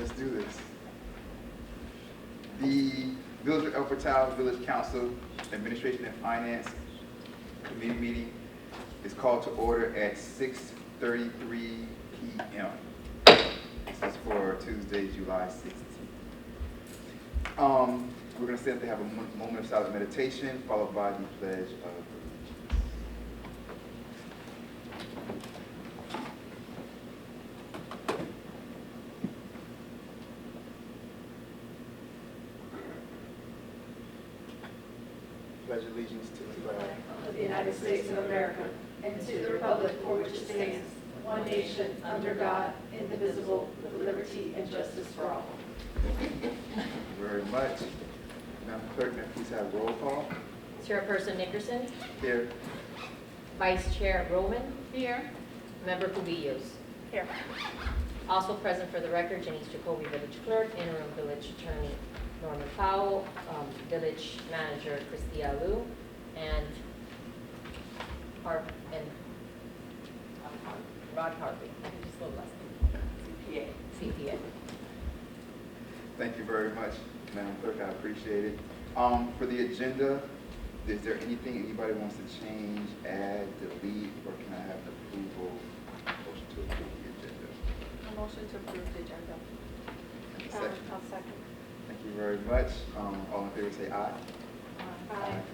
let's do this. The Village of El Portal Village Council Administration and Finance Committee meeting is called to order at 6:33 p.m. This is for Tuesday, July 16th. We're going to sit to have a moment of silent meditation, followed by the Pledge of Allegiance. Pledge allegiance to the flag of the United States of America and to the republic for which it stands, one nation, under God, indivisible, with liberty and justice for all. Thank you very much. Madam Clerk, may I please have roll call? Chairperson Nickerson, Here. Vice Chair Roman, Here. Member Cubillos. Here. Also present for the record, Janice Jacoby, Village Clerk, Interim Village Attorney Norman Powell, Village Manager Christia Liu, and Rod Harvey, just a little less than CPA. Thank you very much, Madam Clerk. I appreciate it. For the agenda, is there anything anybody wants to change, add, delete, or can I have an approval, motion to approve the agenda? A motion to approve the agenda. And a second. I'll second. Thank you very much. All in favor say aye. Aye. Thank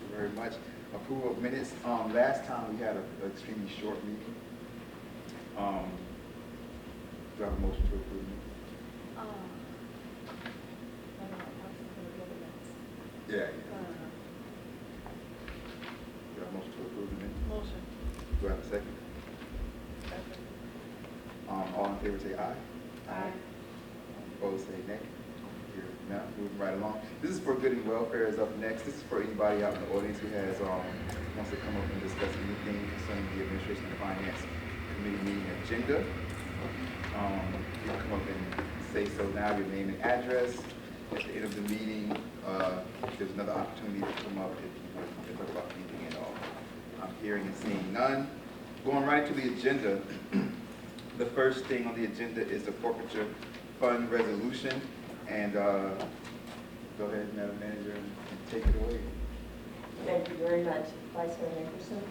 you very much. Approval of minutes. Last time we had an extremely short meeting. Do I have a motion to approve? Yeah. Do I have a motion to approve the minutes? Motion. Do I have a second? Second. All in favor say aye. Aye. Opposed say nay. Here, now, moving right along. This is for good and welfare is up next. This is for anybody out in the audience who has, wants to come up and discuss anything concerning the Administration and Finance Committee meeting agenda. You can come up and say so now, your name and address. At the end of the meeting, there's another opportunity to come up if you want to talk about anything at all. I'm hearing and seeing none. Going right to the agenda, the first thing on the agenda is the forfeiture fund resolution. And go ahead, Madam Manager, and take it away. Thank you very much, Vice Mayor Nickerson.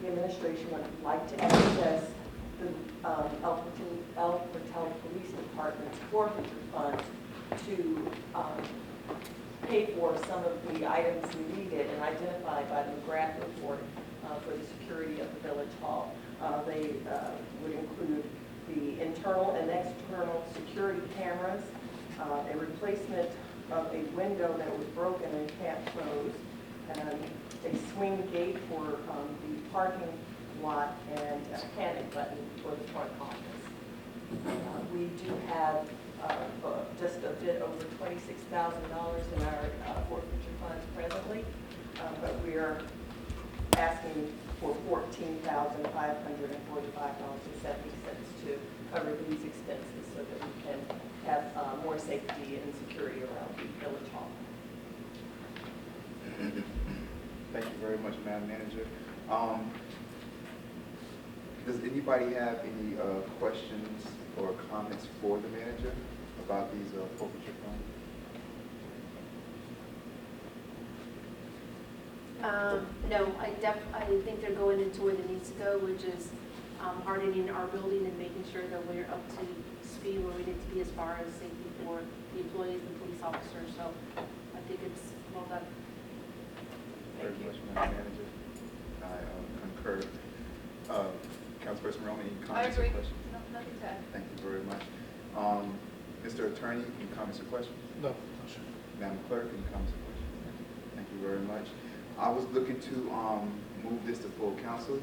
The administration would like to access the El Portal Police Department's forfeiture funds to pay for some of the items needed and identified by the McGrath report for the security of the Village Hall. They would include the internal and external security cameras, a replacement of a window that was broken and can't close, and a swing gate for the parking lot, and a panic button for the front office. We do have just a bit over $26,000 in our forfeiture funds presently, but we are asking for $14,545.70 to cover these expenses so that we can have more safety and security around the Village Hall. Thank you very much, Madam Manager. Does anybody have any questions or comments for the manager about these forfeiture funds? No, I think they're going into where they need to go, which is hardening our building and making sure that we're up to speed where we need to be as far as safety for the employees and police officers. So I think it's well done. Very much, Madam Manager. I concur. Councilperson Roman, any comments or questions? No, nothing to add. Thank you very much. Mr. Attorney, any comments or questions? No, sure. Madam Clerk, any comments or questions? Thank you very much. I was looking to move this to full council,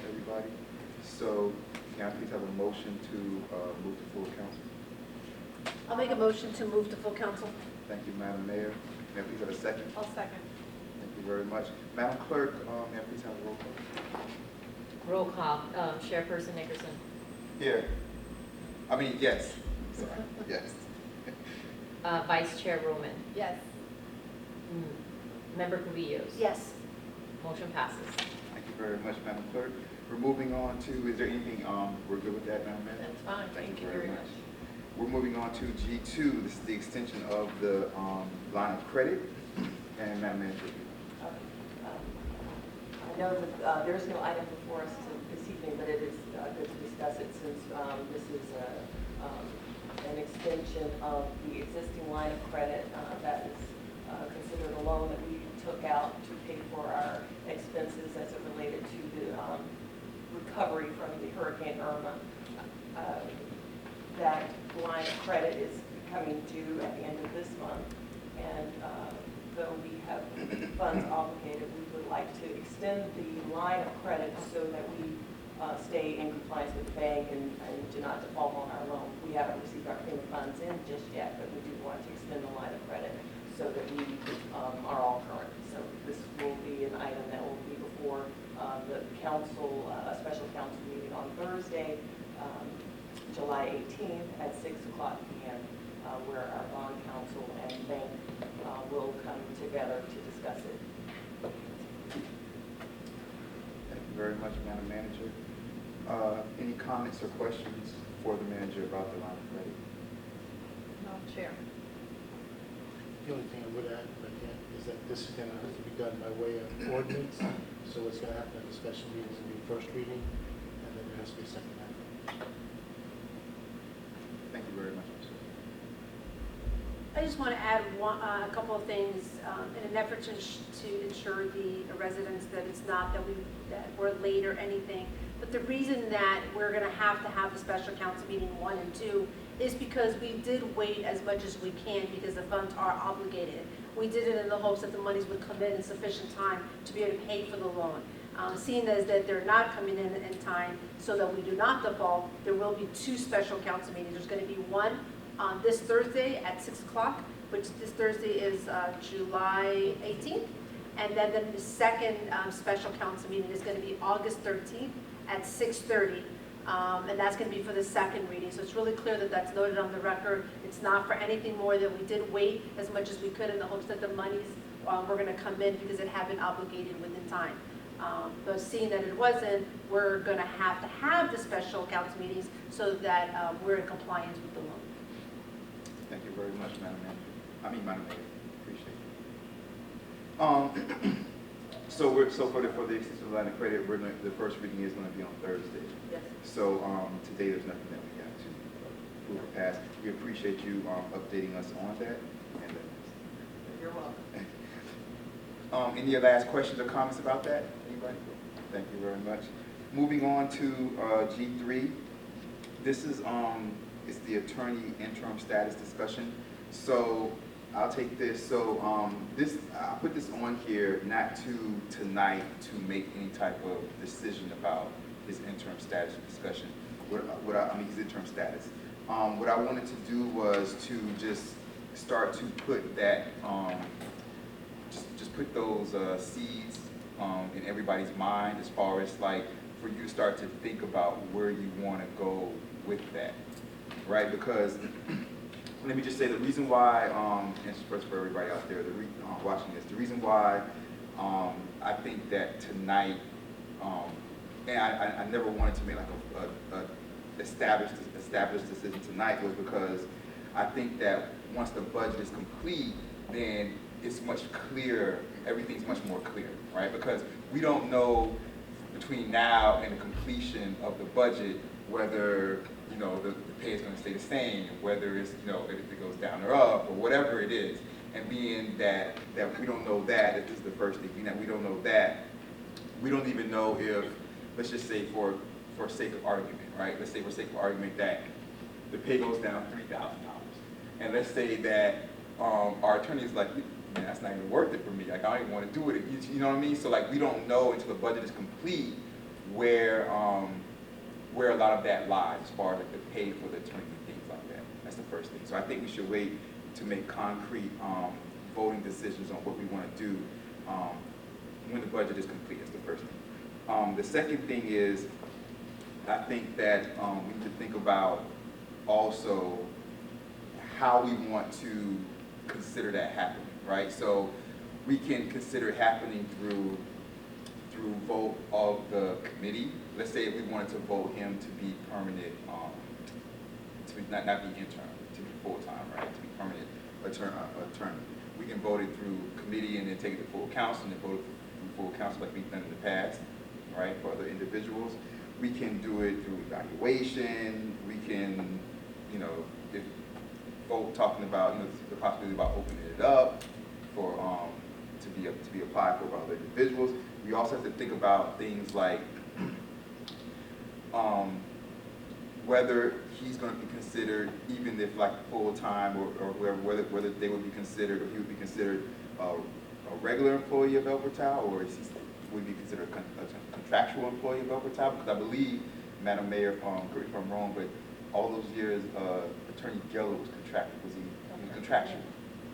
everybody. So can I please have a motion to move to full council? I'll make a motion to move to full council. Thank you, Madam Mayor. May I please have a second? I'll second. Thank you very much. Madam Clerk, may I please have a roll call? Roll call, Chairperson Nickerson, Here. I mean, yes. Sorry, yes. Vice Chair Roman, Yes. Member Cubillos. Yes. Motion passes. Thank you very much, Madam Clerk. We're moving on to, is there anything, we're good with that, Madam Manager? That's fine, thank you very much. We're moving on to G2. This is the extension of the line of credit. And Madam Manager. I know that there's no item before us this evening, but it is good to discuss it since this is an extension of the existing line of credit that is considered a loan that we took out to pay for our expenses as it related to the recovery from the Hurricane Irma. That line of credit is coming due at the end of this month, and though we have funds obligated, we would like to extend the line of credit so that we stay in compliance with the bank and do not default on our loan. We haven't received our FEMA funds in just yet, but we do want to extend the line of credit so that we are all current. So this will be an item that will be before the council, a special council meeting on Thursday, July 18th at 6 o'clock p.m., where our bond council and bank will come together to discuss it. Thank you very much, Madam Manager. Any comments or questions for the manager about the line of credit? Madam Chair. The only thing I would add, if I can, is that this is going to have to be done by way of ordinance. So what's going to happen at the special meeting is going to be first reading, and then there has to be a second reading. Thank you very much, Mr. I just want to add a couple of things in an effort to ensure the residents that it's not that we're late or anything. But the reason that we're going to have the special council meeting 1 and 2 is because we did wait as much as we can because the funds are obligated. We did it in the hopes that the monies would come in sufficient time to be able to pay for the loan. Seeing as that they're not coming in time so that we do not default, there will be 2 special council meetings. There's going to be one on this Thursday at 6 o'clock, which this Thursday is July 18th. And then the second special council meeting is going to be August 13th at 6:30. And that's going to be for the second reading. So it's really clear that that's noted on the record. It's not for anything more than we did wait as much as we could in the hopes that the monies were going to come in because it had been obligated within time. But seeing that it wasn't, we're going to have the special council meetings so that we're in compliance with the loan. Thank you very much, Madam Manager. Madam Mayor, appreciate it. So for the extension of the line of credit, the first reading is going to be on Thursday. Yes. So today there's nothing that we have to move or pass. We appreciate you updating us on that. And You're welcome. any last questions or comments about that? Anybody? Thank you very much. Moving on to G3. This is it's the attorney interim status discussion. So I'll take this. So I put this on here not tonight to make any type of decision about his interim status discussion. His interim status. What I wanted to do was to just start to put that, just put those seeds in everybody's mind as far as like for you to start to think about where you want to go with that, right? Because let me just say the reason why, and first for everybody out there watching this, the reason why I think that tonight, and I never wanted to make like a established decision tonight was because I think that once the budget is complete, then it's much clearer, everything's much more clear, right? Because we don't know between now and the completion of the budget whether the pay is going to stay the same, whether it's if it goes down or up or whatever it is. And being that we don't know that, this is the first thing, being that we don't know that, we don't even know if, let's just say for sake of argument, right? Let's say for sake of argument that the pay goes down $3,000. And let's say that our attorney is like, man, that's not even worth it for me. Like, I don't even want to do it. You know what I mean? So like, we don't know until the budget is complete where a lot of that lies as far as like the pay for the attorney and things like that. That's the first thing. So I think we should wait to make concrete voting decisions on what we want to do when the budget is complete. That's the first thing. The second thing is, I think that we need to think about also how we want to consider that happening, right? So we can consider it happening through vote of the committee, let's say if we wanted to vote him to be permanent, to be, not be intern, to be full-time, right, to be permanent attorney. We can vote it through committee and then take it to full council and then vote it through full council like we've done in the past, right, for other individuals. We can do it through evaluation. We can, you know, if vote talking about, you know, the possibility about opening it up for to be applied for by other individuals. We also have to think about things like whether he's going to be considered, even if like full-time or whoever, whether they would be considered, or he would be considered a regular employee of El Portal, or is he, would be considered a contractual employee of El Portal? Because I believe, Madam Mayor, correct me if I'm wrong, but all those years, Attorney Geller was contractual. Was he contractual?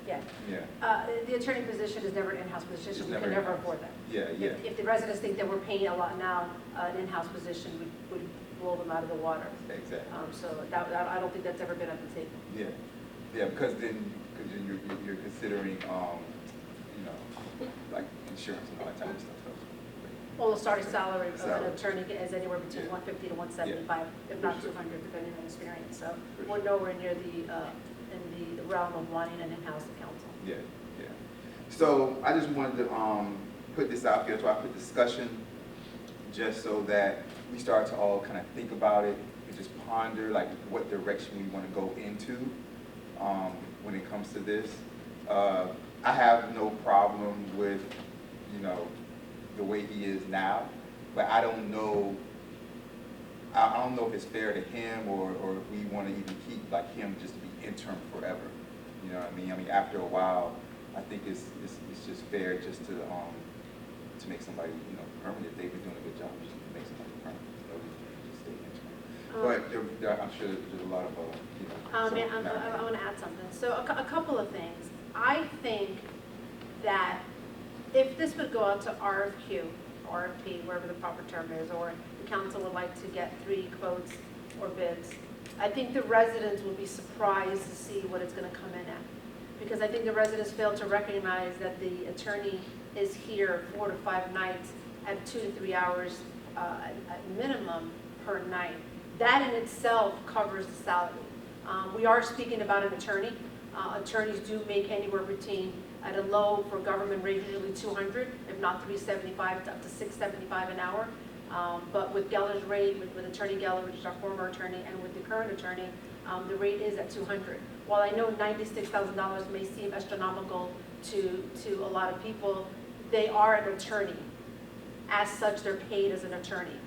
Yeah. Yeah. The attorney position is never an in-house position. It's We never can never in-house. afford that. Yeah, yeah. If the residents think that we're paying a lot now, an in-house position would blow them out of the water. Exactly. So that, I don't think that's ever been at the table. Yeah, yeah, because then you're considering, you know, like insurance and all that type of stuff. Well, the starting salary of an Salary. attorney is anywhere between Yeah. 150 to 175, if not 200, depending on experience. So For we're sure. nowhere near in the realm of wanting an in-house counsel. Yeah, yeah. So I just wanted to put this out there, so I put discussion, just so that we start to all kind of think about it and just ponder like what direction we want to go into when it comes to this. I have no problem with, you know, the way he is now, but I don't know. I don't know if it's fair to him or if we want to even keep like him just to be intern forever. You know what I mean? I mean, after a while, I think it's just fair just to make somebody, you know, permanent. If they've been doing a good job, just make somebody permanent. So just stay intern. But I'm sure there's a lot of you know. I want to add something. So a couple of things. I think that if this would go out to RFQ, RFP, wherever the proper term is, or the council would like to get 3 quotes or bids, I think the residents will be surprised to see what it's going to come in at. Because I think the residents fail to recognize that the attorney is here 4 to 5 nights at 2 to 3 hours at minimum per night. That in itself covers the salary. We are speaking about an attorney. Attorneys do make anywhere between, at a low for government rate, usually 200, if not 375 to up to 675 an hour. But with Geller's rate, with Attorney Geller, which is our former attorney, and with the current attorney, the rate is at 200. While I know $96,000 may seem astronomical to a lot of people, they are an attorney. As such, they're paid as an attorney.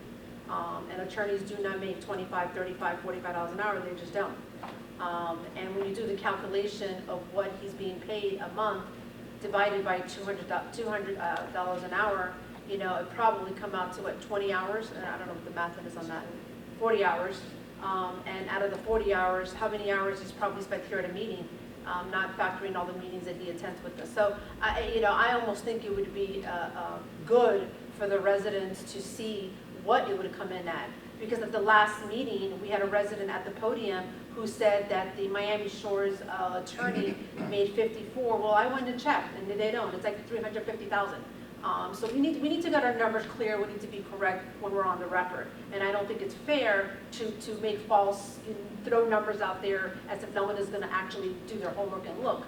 And attorneys do not make $25, $35, $45 an hour, they just don't. And when you do the calculation of what he's being paid a month, divided by $200 an hour, you know, it probably come out to what, 20 hours? And I don't know what the math is on that. 40 hours. And out of the 40 hours, how many hours he's probably spent here at a meeting, not factoring all the meetings that he attends with us. So, you know, I almost think it would be good for the residents to see what it would come in at. Because at the last meeting, we had a resident at the podium who said that the Miami Shores attorney made 54. Well, I went and checked, and they don't. It's like 350,000. So we need to get our numbers clear. We need to be correct when we're on the record. And I don't think it's fair to make false, throw numbers out there as if no one is going to actually do their homework and look.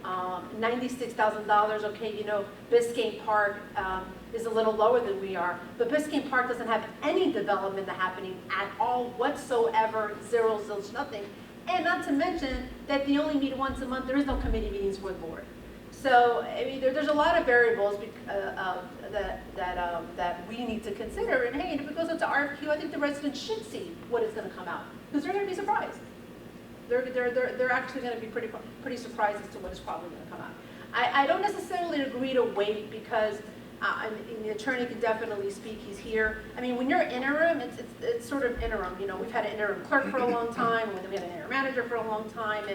$96,000, okay, you know, Biscayne Park is a little lower than we are, but Biscayne Park doesn't have any development happening at all whatsoever, zero, zilch, nothing. And not to mention that they only meet once a month. There is no committee meetings for the board. So, I mean, there's a lot of variables that we need to consider. And hey, if it goes into RFQ, I think the residents should see what is going to come out, because they're going to be surprised. They're actually going to be pretty surprised as to what is probably going to come out. I don't necessarily agree to wait, because the attorney can definitely speak. He's here. I mean, when you're interim, it's sort of interim. You know, we've had an interim clerk for a long time, and we had an interim manager for a long time,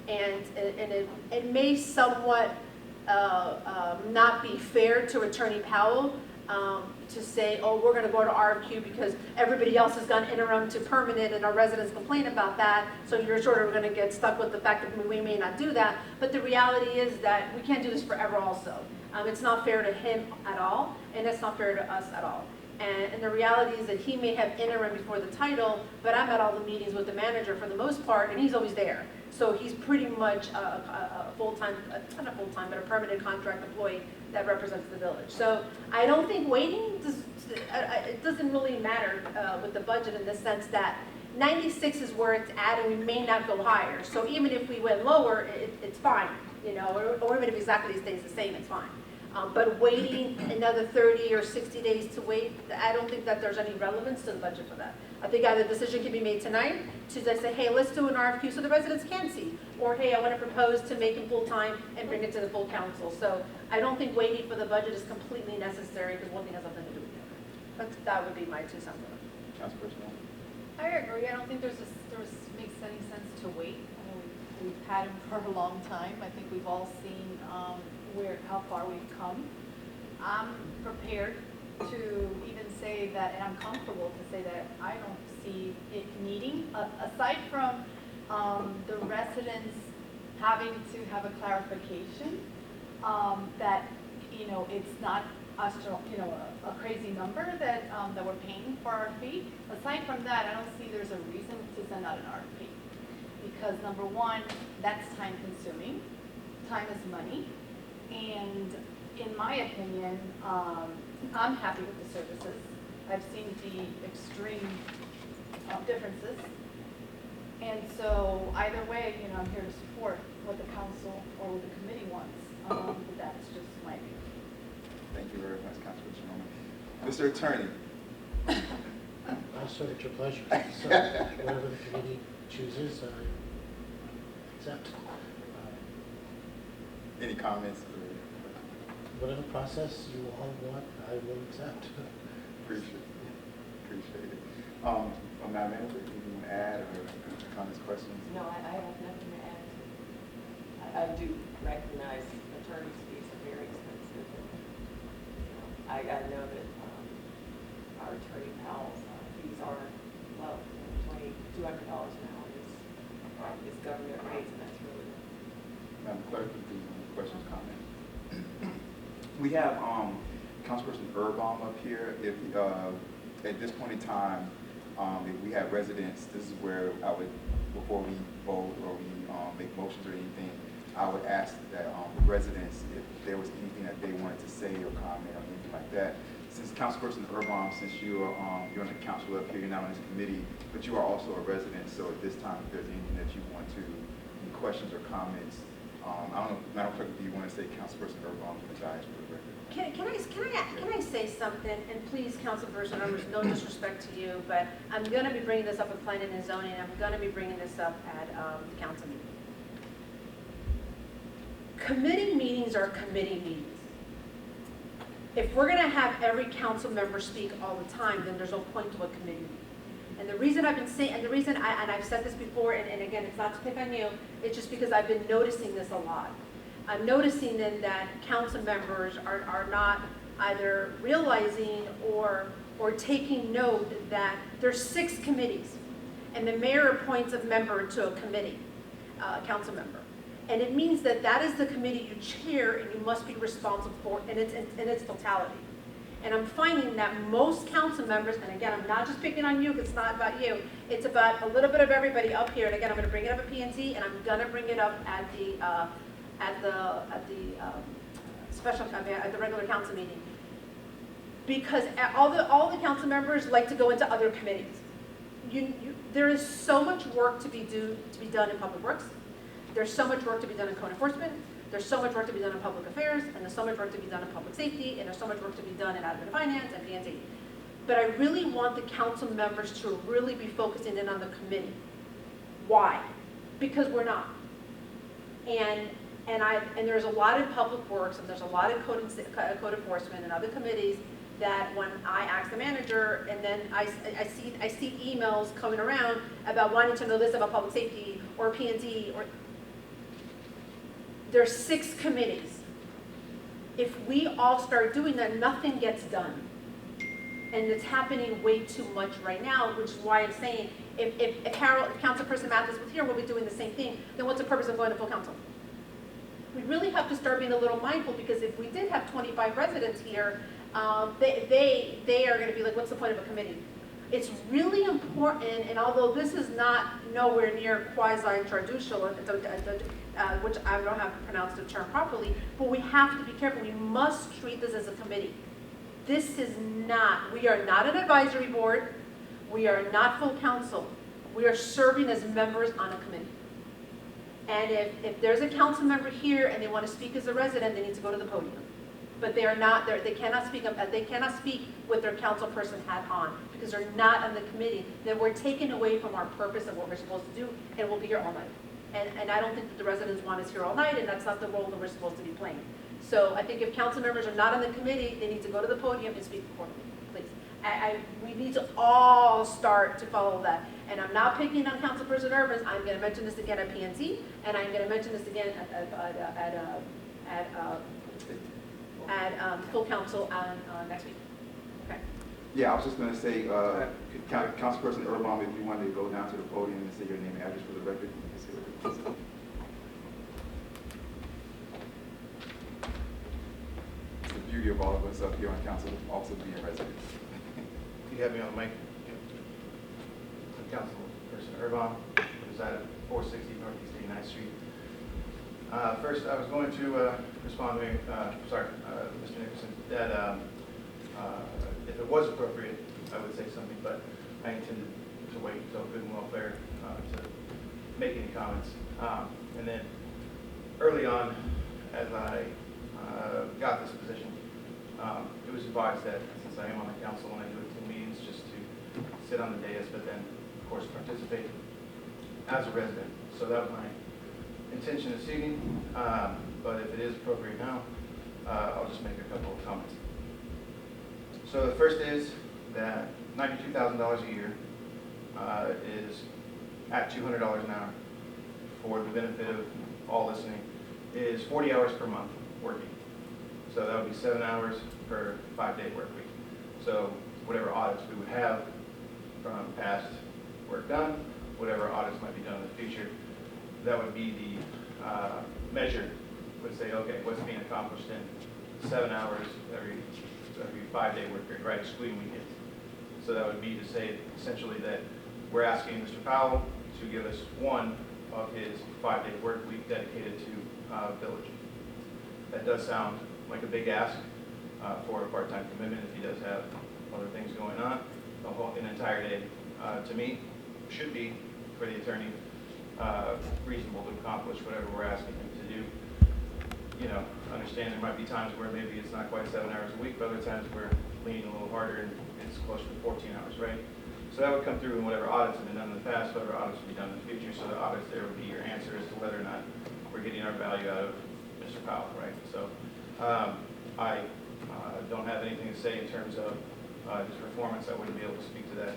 and it may somewhat not be fair to Attorney Powell to say, oh, we're going to go to RFQ because everybody else has gone interim to permanent and our residents complain about that, so you're sort of going to get stuck with the fact that we may not do that. But the reality is that we can't do this forever also. It's not fair to him at all, and it's not fair to us at all. And the reality is that he may have interim before the title, but I'm at all the meetings with the manager for the most part, and he's always there. So he's pretty much a full-time, not a full-time, but a permanent contract employee that represents the village. So I don't think waiting, it doesn't really matter with the budget in the sense that 96 is where it's at, and we may not go higher. So even if we went lower, it's fine, you know, or even if exactly stays the same, it's fine. But waiting another 30 or 60 days to wait, I don't think that there's any relevance to the budget for that. I think either the decision can be made tonight to just say, hey, let's do an RFQ so the residents can see. Or, hey, I want to propose to make him full-time and bring it to the full council. So I don't think waiting for the budget is completely necessary because one thing has nothing to do with the other. That would be my 2 cents on it. Councilperson Wong? I agree. I don't think makes any sense to wait. I know we've had him for a long time. I think we've all seen how far we've come. I'm prepared to even say that, and I'm comfortable to say that I don't see it needing, aside from the residents having to have a clarification that, you know, it's not a crazy number that we're paying for our fee. Aside from that, I don't see there's a reason to send out an RFP. Because number one, that's time consuming. Time is money. And in my opinion, I'm happy with the services. I've seen the extreme differences. And so either way, you know, I'm here to support what the council or what the committee wants. But that's just my view. Thank you very much, Councilperson Norman. Mr. Attorney? I'll serve at your pleasure. So whatever the committee chooses, I accept. Any comments? Whatever process you all want, I will accept. Appreciate it. Madam Manager, anything you want to add or comments, questions? No, I have nothing to add. I do recognize attorney's fees are very expensive. I know that our attorney Powell's fees are low. $200 an hour is government rates, and that's really low. Madam Clerk, any questions, comments? We have Councilperson Urban up here. If at this point in time, if we have residents, this is where I would, before we vote or we make motions or anything, I would ask that the residents, if there was anything that they wanted to say or comment or anything like that. Since Councilperson Urban, since you're on the council up here, you're not on this committee, but you are also a resident. So at this time, if there's anything that you want to, any questions or comments, I don't know, Madam Clerk, do you want to say Councilperson Urban from the dais for the record? Can I say something? And please, Councilperson, no disrespect to you, but I'm going to be bringing this up with planning and zoning, and I'm going to be bringing this up at the council meeting. Committee meetings are committee meetings. If we're going to have every council member speak all the time, then there's no point to a committee meeting. And the reason I've been saying, and the reason I've said this before, and again, it's not to pick on you, it's just because I've been noticing this a lot. I'm noticing then that council members are not either realizing or taking note that there's 6 committees, and the mayor appoints a member to a committee, council member. And it means that that is the committee you chair and you must be responsible for in its totality. And I'm finding that most council members, and again, I'm not just picking on you, it's not about you, it's about a little bit of everybody up here. And again, I'm going to bring it up at P&Z, and I'm going to bring it up at the regular council meeting, because all the council members like to go into other committees. There is so much work to be done in public works. There's so much work to be done in code enforcement. There's so much work to be done in public affairs, and there's so much work to be done in public safety, and there's so much work to be done in admin finance and P&Z. But I really want the council members to really be focusing in on the committee. Why? Because we're not. And there's a lot in public works, and there's a lot in code enforcement and other committees that when I ask the manager, and then I see emails coming around about wanting to know this about public safety or P&Z, or there's 6 committees. If we all start doing that, nothing gets done. And it's happening way too much right now, which is why I'm saying, if Councilperson Mathis was here, we'll be doing the same thing, then what's the purpose of going to full council? We really have to start being a little mindful, because if we did have 25 residents here, they are gonna be like, what's the point of a committee? It's really important, and although this is not nowhere near quasi-traditional, which I don't have to pronounce the term properly, but we have to be careful. We must treat this as a committee. This is not, we are not an advisory board. We are not full council. We are serving as members on a committee. And if there's a council member here and they want to speak as a resident, they need to go to the podium. But they are not, they cannot speak with their council person hat on, because they're not on the committee. Then we're taken away from our purpose of what we're supposed to do, and we'll be here all night. And I don't think that the residents want us here all night, and that's not the role that we're supposed to be playing. So I think if council members are not on the committee, they need to go to the podium and speak accordingly, please. We need to all start to follow that. And I'm not picking on Councilperson Urban. I'm going to mention this again at PNC, and I'm going to mention this again at full council on next week. Okay. Yeah, I was just gonna say, Councilperson Urban, if you wanted to go down to the podium and say your name and address for the record, you can say what it is. It's the beauty of all of us up here on council, also being residents. You have me on the mic. Councilperson Urban, reside at 460 Northeast 89th Street. First, I was going to respond to Mr. Nickerson, that if it was appropriate, I would say something, but I intended to wait until good and welfare to make any comments. And then early on, as I got this position, it was advised that since I am on the council, when I do attend meetings, just to sit on the dais, but then, of course, participate as a resident. So that was my intention this evening, but if it is appropriate now, I'll just make a couple of comments. So the first is that $92,000 a year is at $200 an hour for the benefit of all listening, is 40 hours per month working. So that would be 7 hours per 5-day work week. So whatever audits we would have from past work done, whatever audits might be done in the future, that would be the measure, would say, okay, what's being accomplished in 7 hours every 5-day work period, right, excluding weekends. So that would be to say essentially that we're asking Mr. Powell to give us one of his 5-day work week dedicated to village. That does sound like a big ask for a part-time commitment if he does have other things going on. An entire day, to me, should be, for the attorney, reasonable to accomplish whatever we're asking him to do. You know, understand there might be times where maybe it's not quite 7 hours a week, but other times we're leaning a little harder and it's closer to 14 hours, right? So that would come through in whatever audits have been done in the past, whatever audits will be done in the future. So the audits there would be your answer as to whether or not we're getting our value out of Mr. Powell, right? So I don't have anything to say in terms of his performance. I wouldn't be able to speak to that.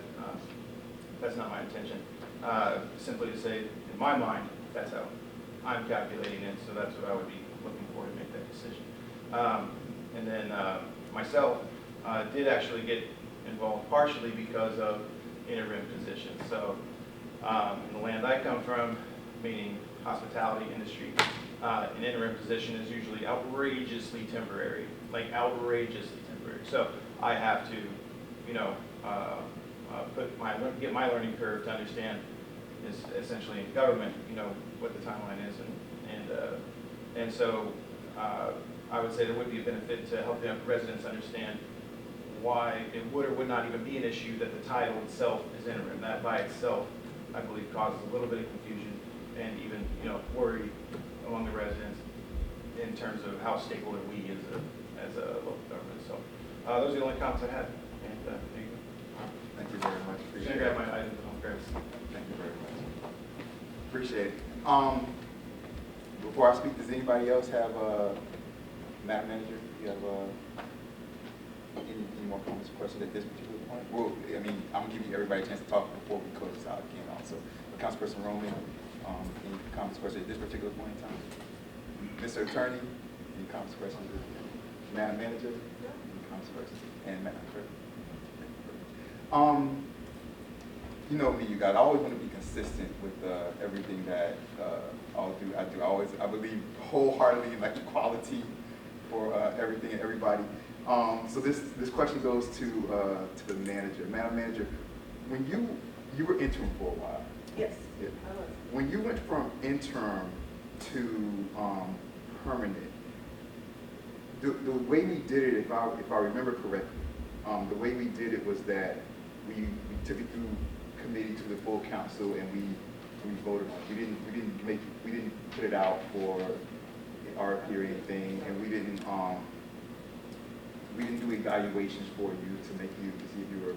That's not my intention. Simply to say, in my mind, that's how I'm calculating it, so that's what I would be looking for to make that decision. And then myself did actually get involved partially because of interim positions. So in the land I come from, meaning hospitality industry, an interim position is usually outrageously temporary, like outrageously temporary. So I have to, you know, get my learning curve to understand is essentially in government, you know, what the timeline is, and so I would say there would be a benefit to help the residents understand why it would or would not even be an issue that the title itself is interim. That by itself, I believe, causes a little bit of confusion and even, you know, worry among the residents in terms of how stable are we as a local government. So those are the only comments I had. And there you go. Thank you very much. I'm Appreciate gonna it. grab my items and I'll grab some. Thank you very much. Appreciate it. Before I speak, does anybody else have Madam Manager? Do you have any more comments or questions at this particular point? Well, I mean, I'm gonna give you everybody a chance to talk before we close this out again also. But Councilperson Roman, any comments or questions at this particular point in time? Mr. Attorney, any comments or questions? Madam Manager, any comments or questions? And Madam Clerk? You know me, you guys. I always want to be consistent with everything that I'll do. I believe wholeheartedly in like equality for everything and everybody. So this question goes to the manager. Madam Manager, when you were interim for a while. Yes. Yeah. I was. When you went from interim to permanent, the way we did it, if I remember correctly, the way we did it was that we took it through committee to the full council and we voted on it. We didn't put it out for RFP or anything, and we didn't do evaluations for you to make you to see if you were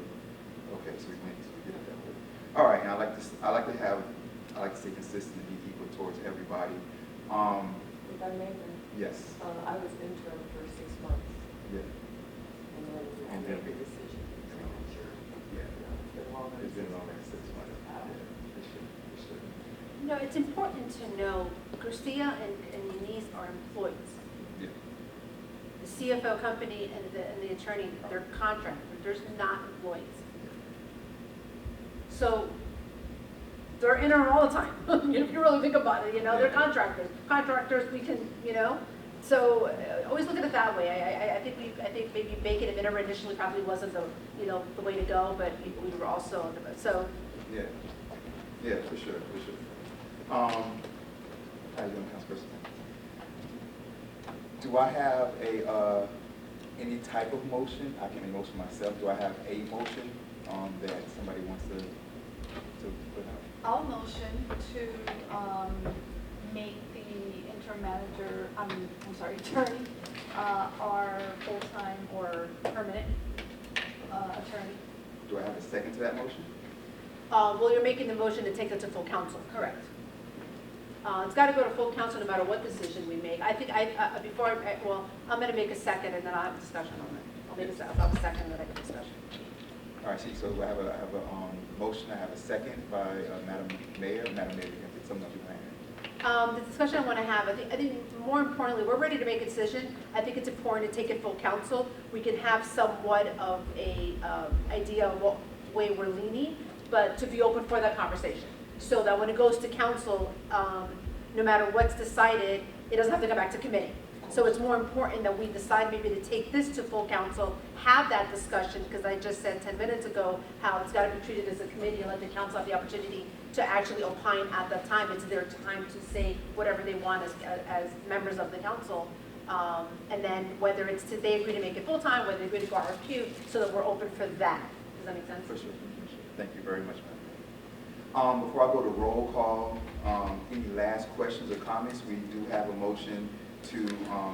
okay. So we did it that way. All right, and I like to stay consistent and be equal towards everybody. If I may, then, Yes. I was interim for 6 months, Yeah. and then I And made then- the decision. So I'm sure, Yeah. it's been longer. It's been than longer than 6 months. months. Yeah. It should. No, it's important to know, Garcia and Eunice are employees. Yeah. The CFO company and the attorney, they're contractors, they're not employees. So they're in there all the time, if you really think about it, they're contractors. Contractors, we can, so always look at it that way. I think maybe making it interim initially probably wasn't the way to go, but we were also, so. Yeah. Yeah, for sure. How you doing, Councilperson? Do I have any type of motion? I can make motion myself. Do I have a motion that somebody wants to put out? I'll motion to make the interim manager, attorney, our full-time or permanent attorney. Do I have a second to that motion? Well, you're making the motion to take it to full council. Correct. It's got to go to full council no matter what decision we make. I think I'm going to make a second and then I'll have a discussion on it. I'll have a second and then I have a discussion. All right, so I have a motion. I have a second by Madam Mayor. Madam Mayor, you can put something up your hand. The discussion I want to have, I think more importantly, we're ready to make a decision. I think it's important to take it full council. We can have somewhat of a idea of what way we're leaning, but to be open for that conversation. So that when it goes to council, no matter what's decided, it doesn't have to go back to committee. So it's more important that we decide maybe to take this to full council, have that discussion, because I just said 10 minutes ago how it's got to be treated as a committee and let the council have the opportunity to actually opine at that time. It's their time to say whatever they want as members of the council. And then whether it's they agree to make it full-time, whether they agree to go RFQ, so that we're open for that. Does that make sense? For sure. Thank you very much, Madam Mayor. Before I go to roll call, any last questions or comments? We do have a motion to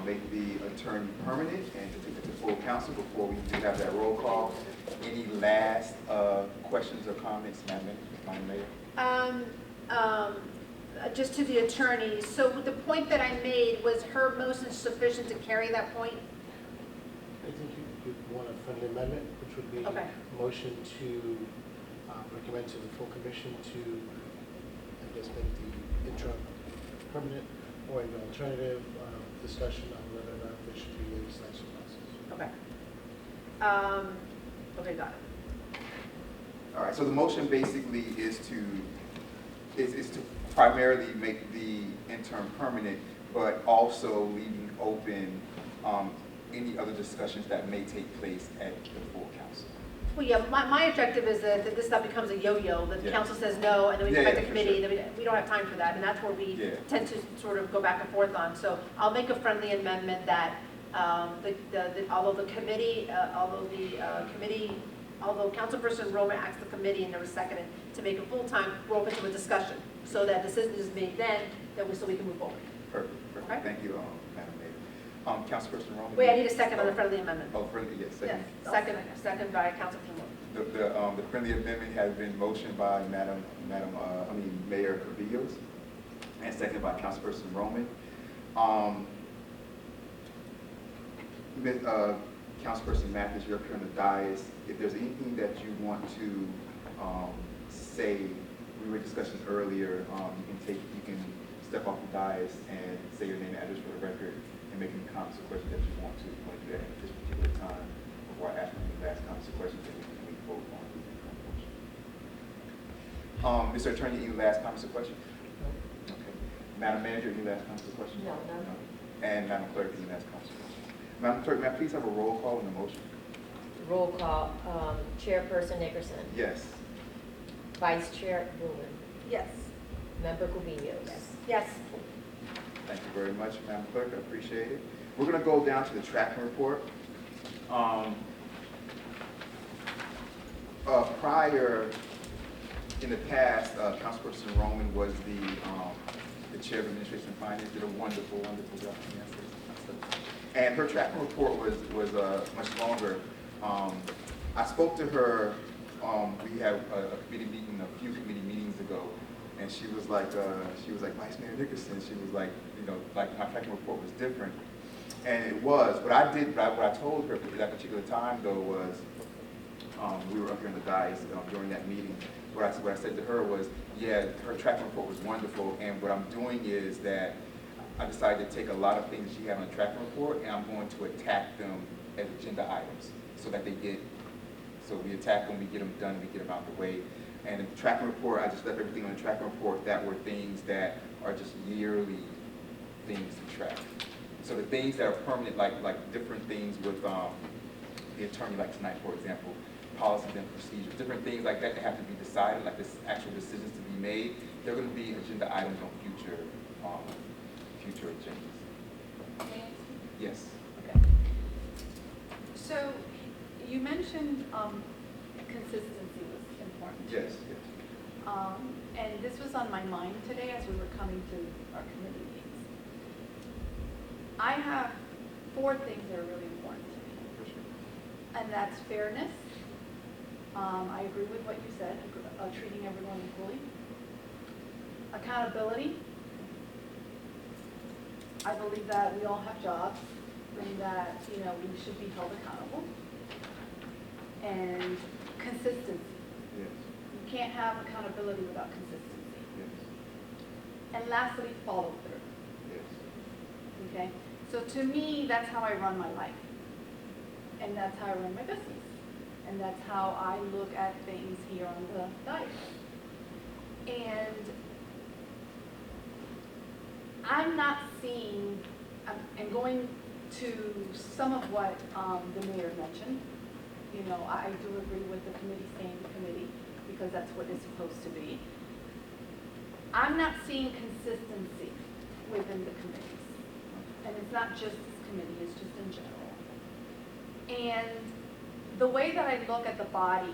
make the attorney permanent and to take it to full council. Before we do have that roll call, any last questions or comments, Madam Mayor? Just to the attorney, so the point that I made, was her motion sufficient to carry that point? I think you want a friendly amendment, which would be Okay. a motion to recommend to the full commission to, I guess, make the interim permanent, or an alternative discussion on whether or not there should be a selection process. Okay. Okay, got it. All right, so the motion basically is to primarily make the interim permanent, but also leaving open any other discussions that may take place at the full council. Well, yeah, my objective is that this stuff becomes a yo-yo, that the Yeah. council says no, and then we Yeah, come back yeah, to for committee, sure. then we don't have time for that, and that's where we Yeah. tend to sort of go back and forth on. So I'll make a friendly amendment that although the committee, although Councilperson Roman asked the committee and there was seconded to make it full-time, we're open to a discussion, so that decision is made then, so we can move forward. Perfect. Okay. Thank you, Madam Mayor. Councilperson Roman? Wait, I need a second on the friendly amendment. Oh, friendly, yes, Yes, second. second by Councilperson Roman. The friendly amendment has been motioned by Mayor Cabillos, and seconded by Councilperson Roman. Councilperson Mathis, you're up here on the dais. If there's anything that you want to say, we were discussing earlier, you can step off the dais and say your name and address for the record and make any comments or questions that you want to. You want to do that at this particular time before I ask you the last comments or questions that we can vote on. Mr. Attorney, any last comments or questions? Okay. Madam Manager, any last comments or questions? No, none. And Madam Clerk, any last comments or questions? Madam Clerk, may I please have a roll call on the motion? Roll call, Chairperson Nickerson, Yes. Vice Chair Ruben, Yes. Member Cubillos. Yes. Thank you very much, Madam Clerk, I appreciate it. We're gonna go down to the tracking report. Prior, in the past, Councilperson Roman was the Chair of Administration and Finance, did a wonderful job. And her tracking report was much longer. I spoke to her, we had a committee meeting, a few committee meetings ago, and she was like, Vice Mayor Nickerson, she was like, like my tracking report was different. And it was, what I told her at that particular time though was, we were up here in the dais during that meeting. What I said to her was, yeah, her tracking report was wonderful, and what I'm doing is that I decided to take a lot of things she had on the tracking report, and I'm going to attack them as agenda items, so that so we attack them, we get them done, we get them out the way. And the tracking report, I just left everything on the tracking report that were things that are just yearly things to track. So the things that are permanent, like different things with the attorney, like tonight, for example, policies and procedures, different things like that have to be decided, like this actual decisions to be made. They're going to be agenda items on future agendas. Yes. Okay. So you mentioned consistency was important. Yes. And this was on my mind today as we were coming to our committee meetings. I have 4 things that are really important to me. For sure. And that's fairness. I agree with what you said, treating everyone equally. Accountability. I believe that we all have jobs and that, we should be held accountable. And consistency. Yes. You can't have accountability without consistency. Yes. And lastly, follow through. Yes. Okay? So to me, that's how I run my life. And that's how I run my business. And that's how I look at things here on the diet. And I'm not seeing, and going to some of what the mayor mentioned, I do agree with the committee staying the committee because that's what it's supposed to be. I'm not seeing consistency within the committees. And it's not just this committee, it's just in general. And the way that I look at the body,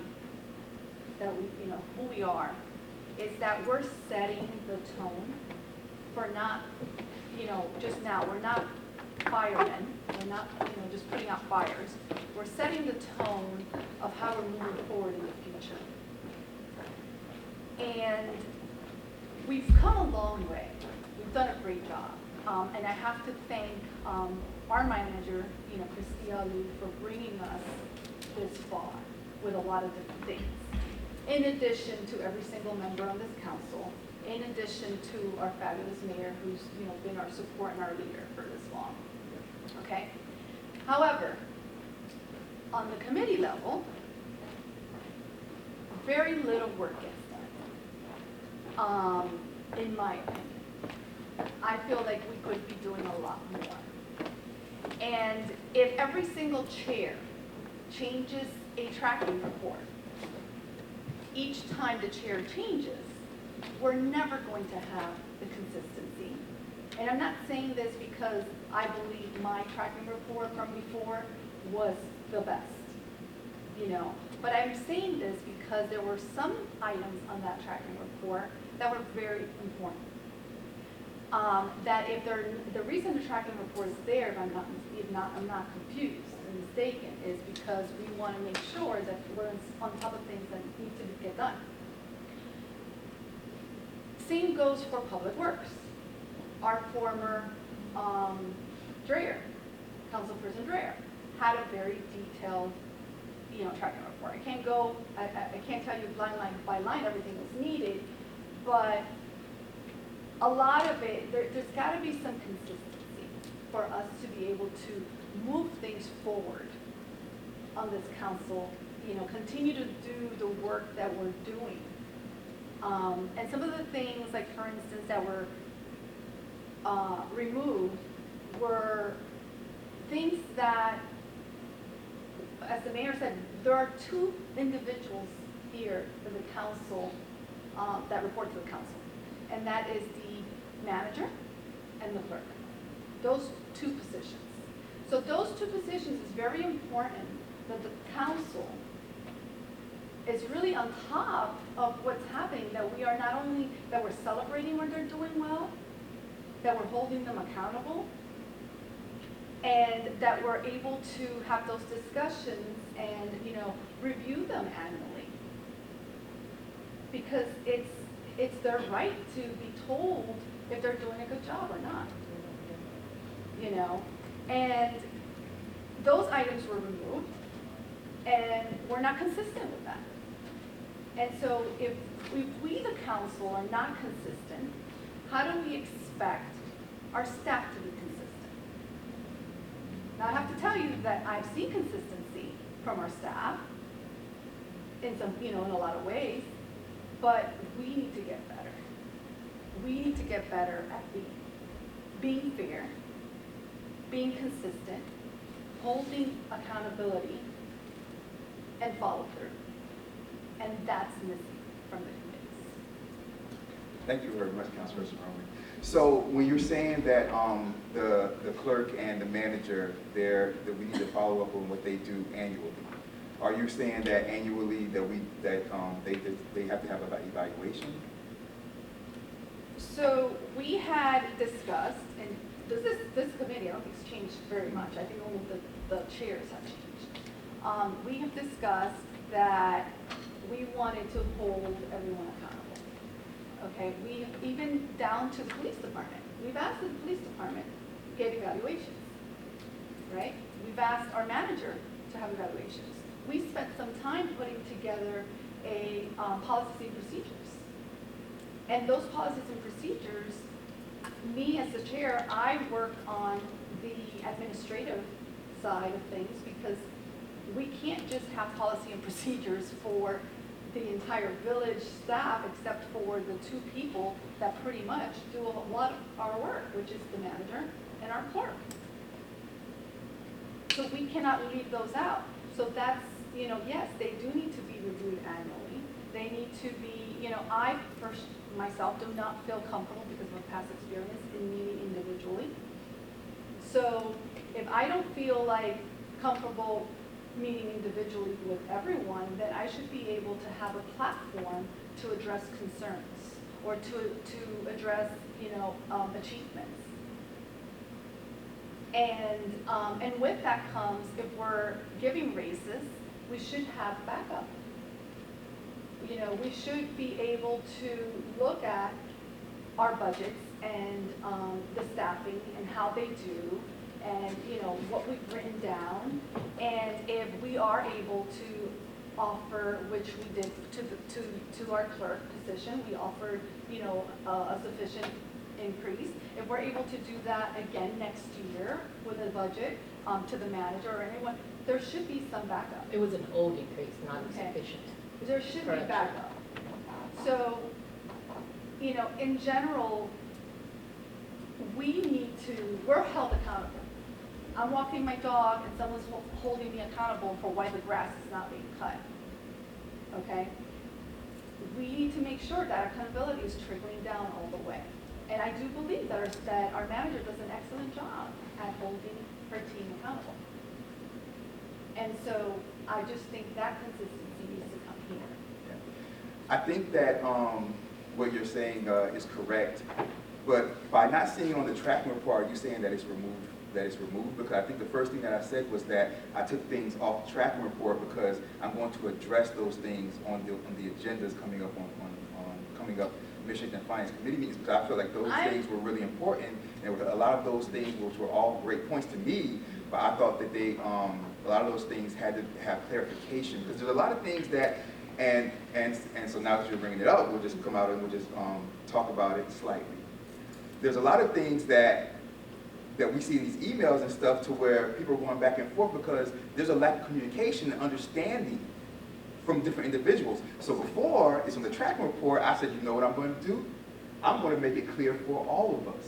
that we, who we are, is that we're setting the tone for not, just now, we're not firemen, we're not, just putting out fires. We're setting the tone of how we're moving forward in the future. And we've come a long way. We've done a great job. And I have to thank our manager, Cristia Lu, for bringing us this far with a lot of different things. In addition to every single member on this council, in addition to our fabulous mayor who's been our support and our leader for this long. Okay? However, on the committee level, very little work gets done, in my opinion. I feel like we could be doing a lot more. And if every single chair changes a tracking report, each time the chair changes, we're never going to have the consistency. And I'm not saying this because I believe my tracking report from before was the best, but I'm saying this because there were some items on that tracking report that were very important. That if the reason the tracking report is there, if I'm not confused and mistaken, is because we want to make sure that we're on top of things that need to get done. Same goes for Public Works. Our former Dreyer, Councilperson Dreyer, had a very detailed, tracking report. I can't tell you line by line everything that's needed, but a lot of it, there's got to be some consistency for us to be able to move things forward on this council, continue to do the work that we're doing. And some of the things, like for instance, that were removed were things that, as the mayor said, there are two individuals here in the council that report to the council, and that is the manager and the clerk. Those two positions. So those two positions is very important that the council is really on top of what's happening, that we are not only, that we're celebrating when they're doing well, that we're holding them accountable, and that we're able to have those discussions and, you know, review them annually. Because it's their right to be told if they're doing a good job or not, you know? And those items were removed, and we're not consistent with that. And so if we, the council, are not consistent, how do we expect our staff to be consistent? Now, I have to tell you that I've seen consistency from our staff in some, you know, in a lot of ways, but we need to get better. We need to get better at being fair, being consistent, holding accountability, and follow through. And that's missing from the committees. Thank you very much, Councilperson Roman. So when you're saying that the clerk and the manager, that we need to follow up on what they do annually, are you saying that annually that they have to have an evaluation? So we had discussed, and this committee, I don't think it's changed very much. I think only the chairs have changed. We have discussed that we wanted to hold everyone accountable. Okay, we even down to the police department. We've asked the police department to get evaluations, right? We've asked our manager to have evaluations. We spent some time putting together a policies and procedures. And those policies and procedures, me as the chair, I work on the administrative side of things because we can't just have policy and procedures for the entire village staff except for the two people that pretty much do a lot of our work, which is the manager and our clerk. So we cannot leave those out. So that's, you know, yes, they do need to be reviewed annually. They need to be, you know, I myself do not feel comfortable because of my past experience in meeting individually. So if I don't feel like comfortable meeting individually with everyone, then I should be able to have a platform to address concerns or to address, you know, achievements. And with that comes, if we're giving raises, we should have backup. You know, we should be able to look at our budgets and the staffing and how they do, and you know what we've written down, and if we are able to offer, which we did to our clerk position, we offered, you know, a sufficient increase. If we're able to do that again next year with a budget to the manager or anyone, there should be some backup. It was an old increase, not Okay. sufficient. There should be Correct. backup. So, you know, in general, we're held accountable. I'm walking my dog and someone's holding me accountable for why the grass is not being cut. Okay? We need to make sure that accountability is trickling down all the way. And I do believe that our manager does an excellent job at holding her team accountable. And so I just think that consistency needs to come here. I think that what you're saying is correct, but by not seeing it on the tracking report, are you saying that it's removed? That it's removed? Because I think the first thing that I said was that I took things off the tracking report because I'm going to address those things on the agendas coming up coming up Michigan Finance Committee meetings, because I feel like those things were really important, and a lot of those things, which were all great points to me, but I thought that they a lot of those things had to have clarification, because there's a lot of things that, and so now that you're bringing it up, we'll just come out and we'll just talk about it slightly. There's a lot of things that we see in these emails and stuff to where people are going back and forth because there's a lack of communication and understanding from different individuals. So before, it's on the tracking report, I said, you know what I'm going to do? I'm going to make it clear for all of us.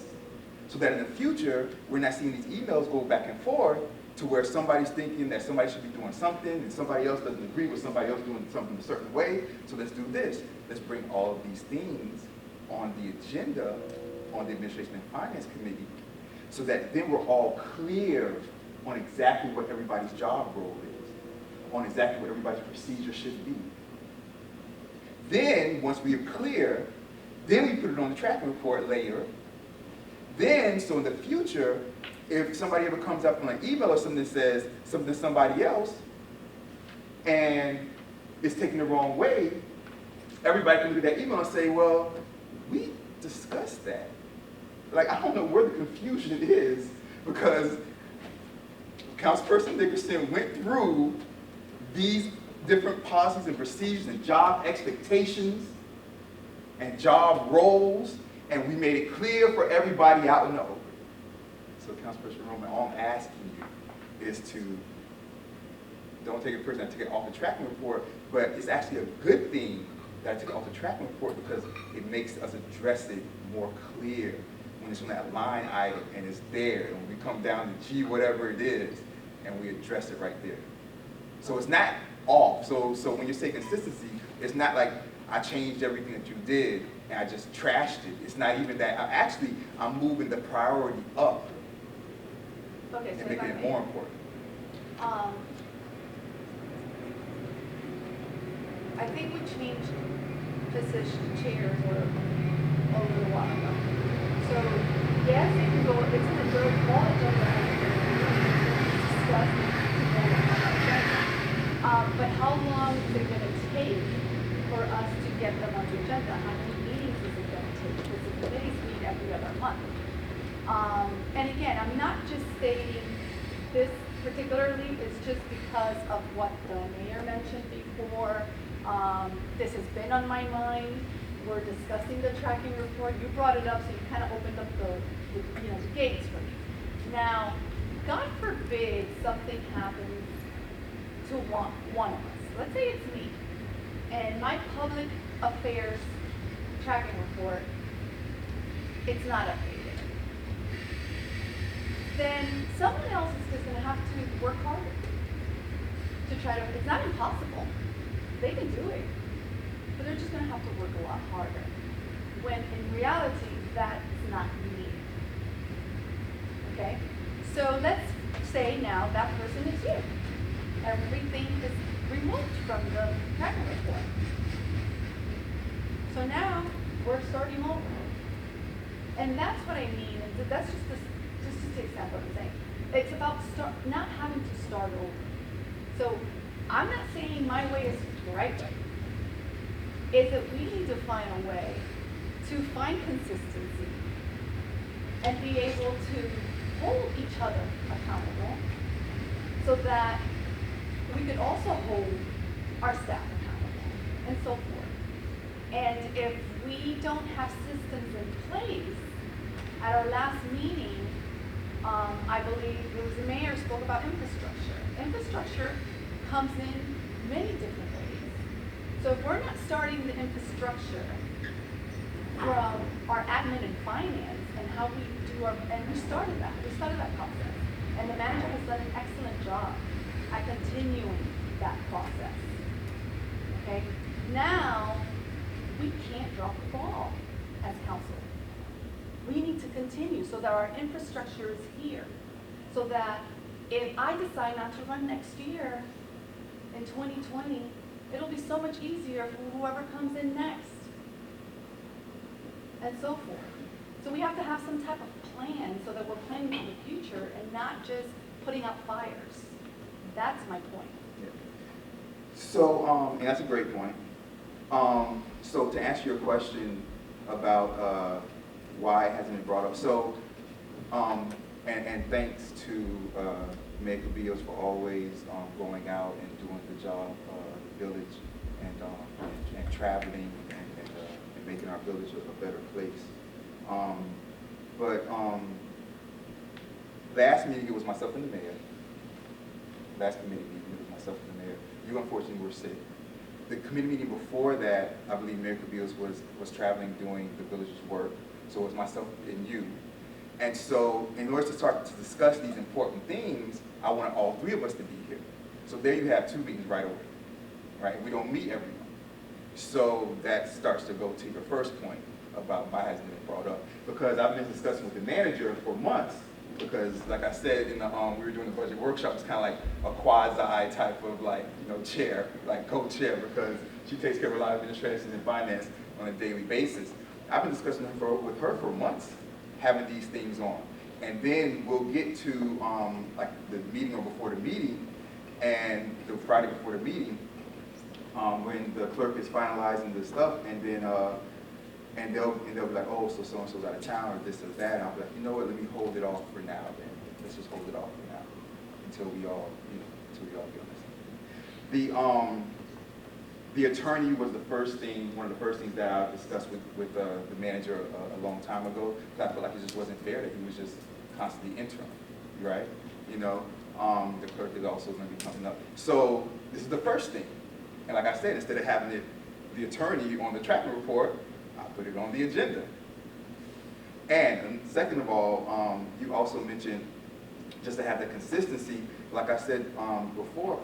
so that in the future, we're not seeing these emails go back and forth to where somebody's thinking that somebody should be doing something and somebody else doesn't agree with somebody else doing something a certain way, so let's do this. Let's bring all of these things on the agenda on the Administration and Finance Committee so that then we're all clear on exactly what everybody's job role is, on exactly what everybody's procedure should be. Then, once we are clear, then we put it on the tracking report later. Then, so in the future, if somebody ever comes up on an email or something that says something to somebody else and it's taken the wrong way, everybody can look at that email and say, well, we discussed that. Like, I don't know where the confusion is because Councilperson Nickerson went through these different policies and procedures and job expectations and job roles, and we made it clear for everybody out in the open. So, Councilperson Roman, all I'm asking you is to don't take it personally, take it off the tracking report, but it's actually a good thing that I took it off the tracking report because it makes us address it more clear when it's on that line item and it's there, and we come down to G, whatever it is, and we address it right there. So it's not off. So when you say consistency, it's not like I changed everything that you did and I just trashed it. It's not even that. I'm moving the priority up Okay, so and if I making it may, more important. I think we changed position chairs a little while ago. So yes, it can go, it's in the third all agenda items discussed. But how long is it going to take for us to get them on the agenda? How many meetings is it going to take? Because the committees meet every other month. And again, I'm not just stating this particularly, it's just because of what the mayor mentioned before. This has been on my mind. We're discussing the tracking report. You brought it up, so you kind of opened up the gates for me. Now, God forbid something happens to one of us. Let's say it's me, and my public affairs tracking report, it's not updated. Then someone else is just going to have to work harder to try to, it's not impossible. They can do it, but they're just going to have to work a lot harder. When in reality, that's not needed. Okay? So let's say now that person is you. Everything is removed from the tracking report. So now we're starting over. And that's what I mean. And that's just the example I'm saying. It's about not having to start over. So I'm not saying my way is the right way. Is that we need to find a way to find consistency and be able to hold each other accountable so that we could also hold our staff accountable and so forth. And if we don't have systems in place, at our last meeting, I believe it was the mayor spoke about infrastructure. Infrastructure comes in many different ways. So if we're not starting the infrastructure from our admin and finance and how we do and we started that process. And the manager has done an excellent job at continuing that process. Okay? Now, we can't drop the ball as council. We need to continue so that our infrastructure is here. So that if I decide not to run next year, in 2020, it'll be so much easier for whoever comes in next. And so forth. So we have to have some type of plan so that we're planning for the future and not just putting out fires. That's my point. Yeah. So, and that's a great point. So to answer your question about why it hasn't been brought up, so, and thanks to Mayor Cabillos for always going out and doing the job of the village and traveling and making our village a better place. Last meeting it was myself and the mayor. Last committee meeting it was myself and the mayor. You unfortunately were sick. The committee meeting before that, I believe Mayor Cabillos was traveling doing the village's work. So it was myself and you. And so in order to start to discuss these important things, I want all three of us to be here. So there you have 2 meetings right away, right? We don't meet every month. So that starts to go to your first point about why hasn't been brought up. Because I've been discussing with the manager for months, because like I said, in the, we were doing the budget workshop, it's kind of like a quasi type of like, chair, like co-chair, because she takes care of a lot of administration and finance on a daily basis. I've been discussing with her for months, having these things on. And then we'll get to like the meeting or before the meeting, and the Friday before the meeting, when the clerk is finalizing the stuff, and then and they'll be like, oh, so so-and-so's out of town, or this or that, and I'll be like, you know what, let me hold it off for now then. Let's just hold it off for now until we all, until we all get on this. The attorney was the first thing, one of the first things that I discussed with the manager a long time ago, because I felt like it just wasn't fair that he was just constantly interim, right? The clerk is also going to be coming up. So this is the first thing. And like I said, instead of having the attorney on the tracking report, I put it on the agenda. And second of all, you also mentioned just to have the consistency. Like I said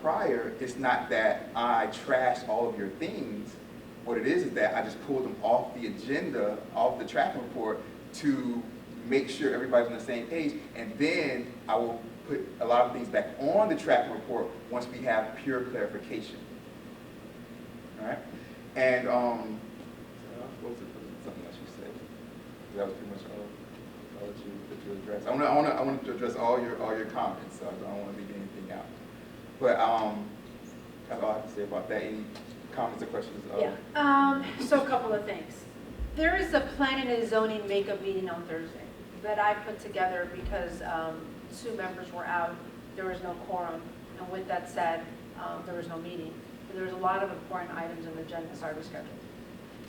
prior, it's not that I trash all of your things. What it is that I just pulled them off the agenda, off the tracking report, to make sure everybody's on the same page. And then I will put a lot of things back on the tracking report once we have pure clarification. All right? And what was it? Something else you said? That was pretty much all that you addressed. I want to address all your comments, so I don't want to leave anything out. But that's all I have to say about that. Any comments or questions? Yeah. So a couple of things. There is a planning and zoning makeup meeting on Thursday that I put together because 2 members were out. There was no quorum, and with that said, there was no meeting. But there was a lot of important items on the agenda, so I rescheduled.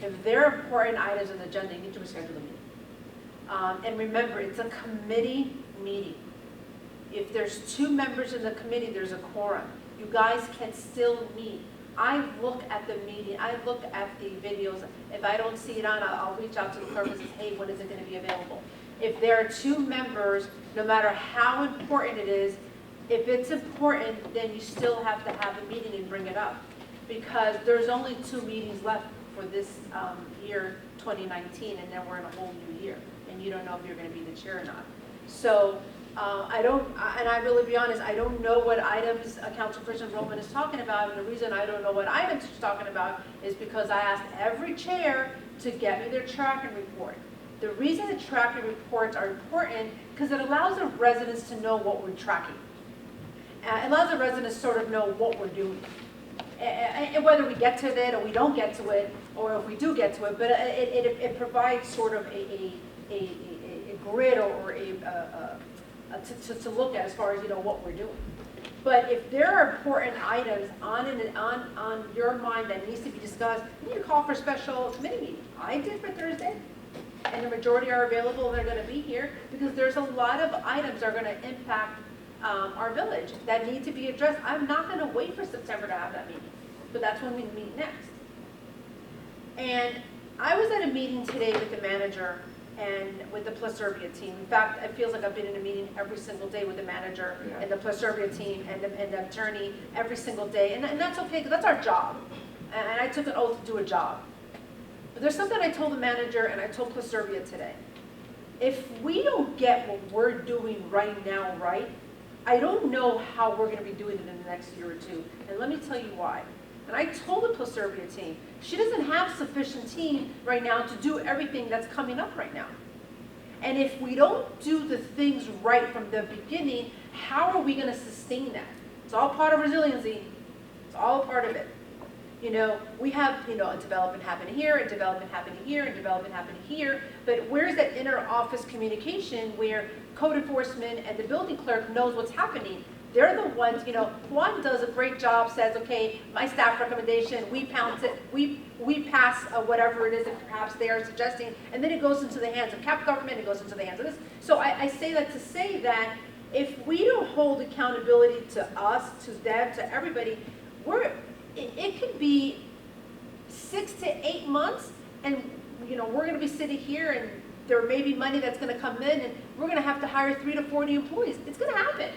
If there are important items on the agenda, you need to reschedule the meeting. And remember, it's a committee meeting. If there's 2 members in the committee, there's a quorum. You guys can still meet. I look at the meeting, I look at the videos. If I don't see it on, I'll reach out to the clerk and say, hey, when is it going to be available? If there are 2 members, no matter how important it is, if it's important, then you still have to have a meeting and bring it up. Because there's only 2 meetings left for this year, 2019, and then we're in a whole new year. And you don't know if you're going to be the chair or not. So and I really be honest, I don't know what items Councilperson Roman is talking about. And the reason I don't know what items she's talking about is because I asked every chair to get me their tracking report. The reason the tracking reports are important because it allows the residents to know what we're tracking. It allows the residents to sort of know what we're doing. And whether we get to it or we don't get to it, or if we do get to it, but it provides sort of a grid or to look at as far as what we're doing. But if there are important items on your mind that needs to be discussed, you need to call for a special committee meeting. I did for Thursday, and the majority are available. They're going to be here because there's a lot of items that are going to impact our village that need to be addressed. I'm not going to wait for September to have that meeting, but that's when we meet next. And I was at a meeting today with the manager and with the Plus Serbia team. In fact, it feels like I've been in a meeting every single day with the manager and the Plus Serbia team and the attorney every single day. And that's okay, because that's our job. And I took an oath to do a job. But there's something I told the manager and I told Plus Serbia today. If we don't get what we're doing right now right, I don't know how we're going to be doing it in the next year or 2. And let me tell you why. And I told the Plus Serbia team, she doesn't have sufficient team right now to do everything that's coming up right now. And if we don't do the things right from the beginning, how are we going to sustain that? It's all part of resiliency. It's all a part of it. We have, a development happening here, a development happening here, a development happening here, but where's that inter-office communication where code enforcement and the building clerk knows what's happening? They're the ones, Juan does a great job, says, okay, my staff recommendation, we pounce it, we pass whatever it is that perhaps they are suggesting, and then it goes into the hands of cap government, it goes into the hands of this. So I say that to say that if we don't hold accountability to us, to them, to everybody, it could be 6 to 8 months, and we're going to be sitting here, and there may be money that's gonna come in, and we're gonna have to hire 30 to 40 employees. It's gonna happen.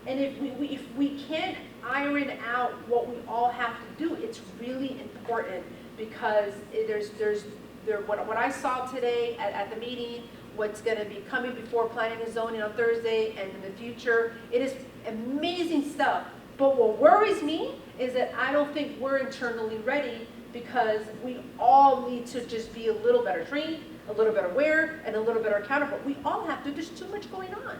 And if we can't iron out what we all have to do, it's really important, because what I saw today at the meeting, what's gonna be coming before planning and zoning on Thursday and in the future, it is amazing stuff. But what worries me is that I don't think we're internally ready, because we all need to just be a little better trained, a little better aware, and a little better accountable. We all have to, there's too much going on.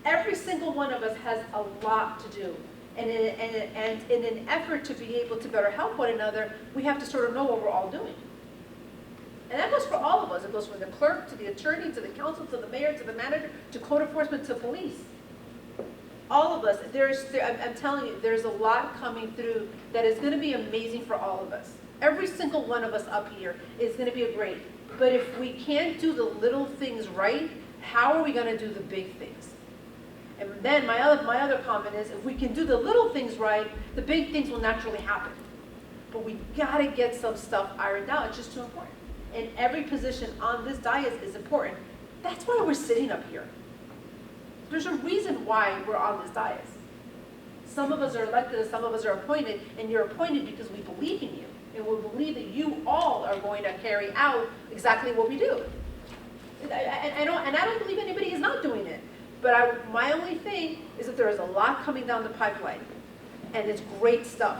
Every single one of us has a lot to do. And in an effort to be able to better help one another, we have to sort of know what we're all doing. And that goes for all of us. It goes from the clerk, to the attorney, to the council, to the mayor, to the manager, to code enforcement, to police. All of us, I'm telling you, there's a lot coming through that is gonna be amazing for all of us. Every single one of us up here is gonna be great. But if we can't do the little things right, how are we gonna do the big things? And then my other comment is, if we can do the little things right, the big things will naturally happen. But we gotta get some stuff ironed out. It's just too important. And every position on this dais is important. That's why we're sitting up here. There's a reason why we're on this dais. Some of us are elected and some of us are appointed, and you're appointed because we believe in you. And we believe that you all are going to carry out exactly what we do. And I don't believe anybody is not doing it. But my only thing is that there is a lot coming down the pipeline, and it's great stuff.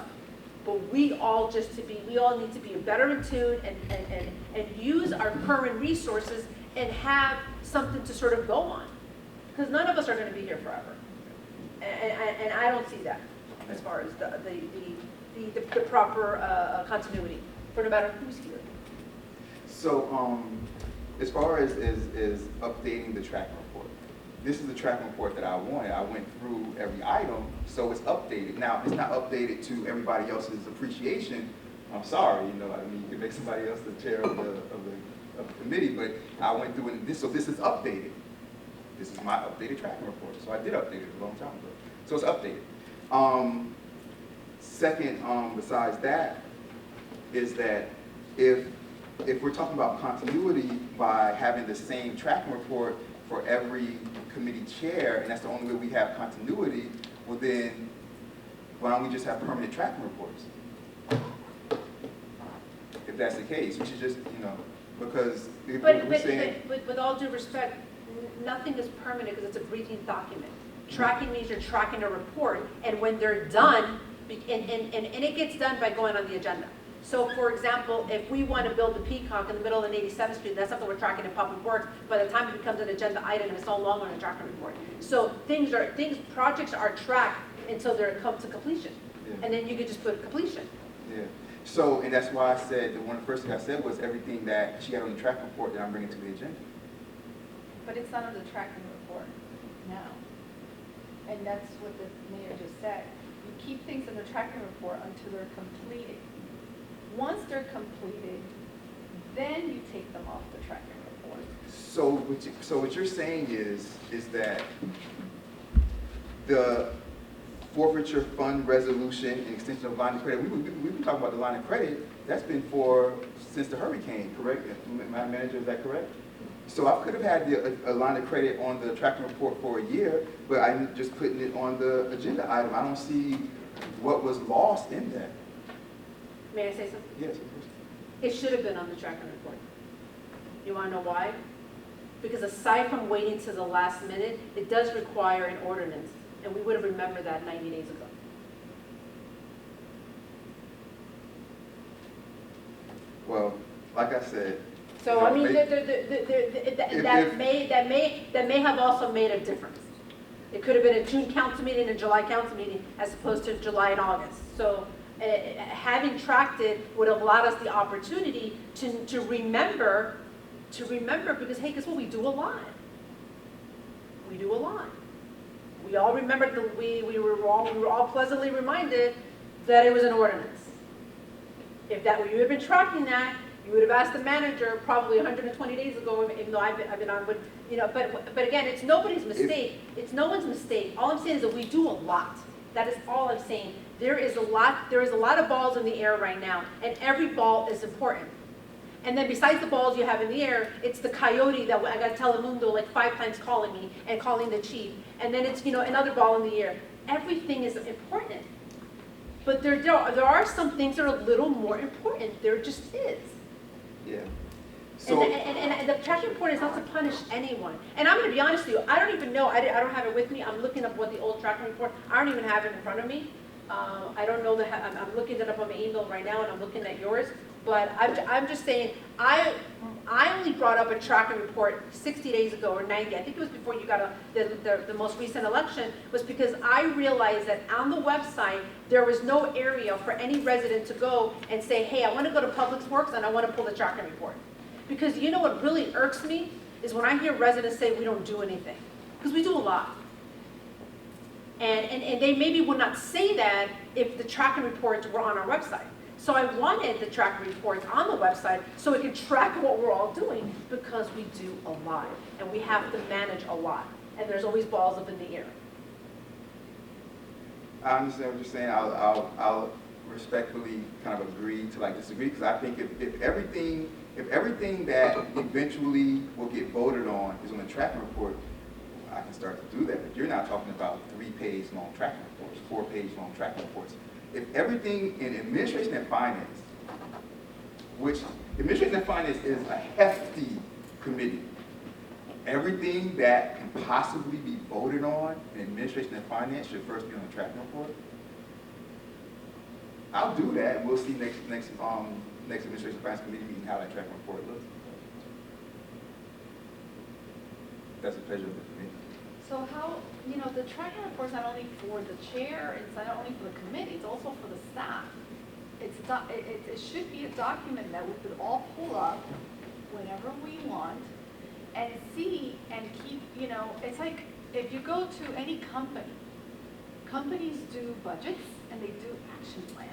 But we all need to be better in tune and use our current resources and have something to sort of go on. Because none of us are going to be here forever. And I don't see that as far as the proper continuity for no matter who's here. So, as far as updating the tracking report, this is the tracking report that I wanted. I went through every item, so it's updated. Now, it's not updated to everybody else's appreciation. I'm sorry, you can make somebody else the chair of the committee, but I went through it, so this is updated. This is my updated tracking report. So I did update it a long time ago. So it's updated. Second, besides that, is that if we're talking about continuity by having the same tracking report for every committee chair, and that's the only way we have continuity, well then, why don't we just have permanent tracking reports? If that's the case, we should just, because if we're saying... But with all due respect, nothing is permanent because it's a breathing document. Tracking means you're tracking a report, and when they're done, and it gets done by going on the agenda. So for example, if we want to build a Peacock in the middle of 87th Street, that's something we're tracking in Public Works. By the time it becomes an agenda item, it's no longer on a tracking report. So projects are tracked until they come to completion. Yeah. And then you could just put completion. Yeah. So, and that's why I said, that one of the first things I said was everything that she had on the tracking report that I'm bringing to the agenda. But it's not on the tracking report now. And that's what the mayor just said. You keep things in the tracking report until they're completed. Once they're completed, then you take them off the tracking report. So what you're saying is that the forfeiture fund resolution and extension of line of credit, we've been talking about the line of credit, that's been since the hurricane, correct? Madam Manager, is that correct? So I could have had a line of credit on the tracking report for a year, but I'm just putting it on the agenda item. I don't see what was lost in that. May I say something? Yes, of course. It should have been on the tracking report. You want to know why? Because aside from waiting to the last minute, it does require an ordinance, and we would have remembered that 90 days ago. Well, like I said. So I mean, that may have also made a difference. It could have been a June council meeting and a July council meeting as opposed to July and August. So having tracked it would have allowed us the opportunity to remember, because hey, guess what? We do a lot. We do a lot. We all remembered we were all pleasantly reminded that it was an ordinance. If you had been tracking that, you would have asked the manager probably 120 days ago, even though I've been on, but again, it's nobody's mistake. It's no one's mistake. All I'm saying is that we do a lot. That is all I'm saying. There is a lot of balls in the air right now, and every ball is important. And then besides the balls you have in the air, it's the coyote that I got Telemundo like 5 times calling me and calling the chief. And then it's, another ball in the air. Everything is important. But there are some things that are a little more important. There just is. Yeah. And, So, and the tracking report is not to punish anyone. And I'm going to be honest with you, I don't even know, I don't have it with me. I'm looking up what the old tracking report, I don't even have it in front of me. I don't know I'm looking it up on my email right now and I'm looking at yours. But I'm just saying, I only brought up a tracking report 60 days ago or 90. I think it was before you got the most recent election, was because I realized that on the website, there was no area for any resident to go and say, hey, I want to go to Public Works and I want to pull the tracking report. Because you know what really irks me is when I hear residents say we don't do anything. Because we do a lot. And they maybe would not say that if the tracking reports were on our website. So I wanted the tracking reports on the website so we could track what we're all doing, because we do a lot and we have to manage a lot. And there's always balls up in the air. I understand what you're saying. I'll respectfully kind of agree to disagree, because I think if everything that eventually will get voted on is on the tracking report, I can start to do that. But you're not talking about 3-page long tracking reports, 4-page long tracking reports. If everything in administration and finance, which administration and finance is a hefty committee, everything that can possibly be voted on in administration and finance should first be on the tracking report. I'll do that, and we'll see next administration and finance committee meeting how that tracking report looks. That's a pleasure for me. So how, the tracking report is not only for the chair, it's not only for the committee, it's also for the staff. It should be a document that we could all pull up whenever we want and see and keep, it's like if you go to any company, companies do budgets and they do action plans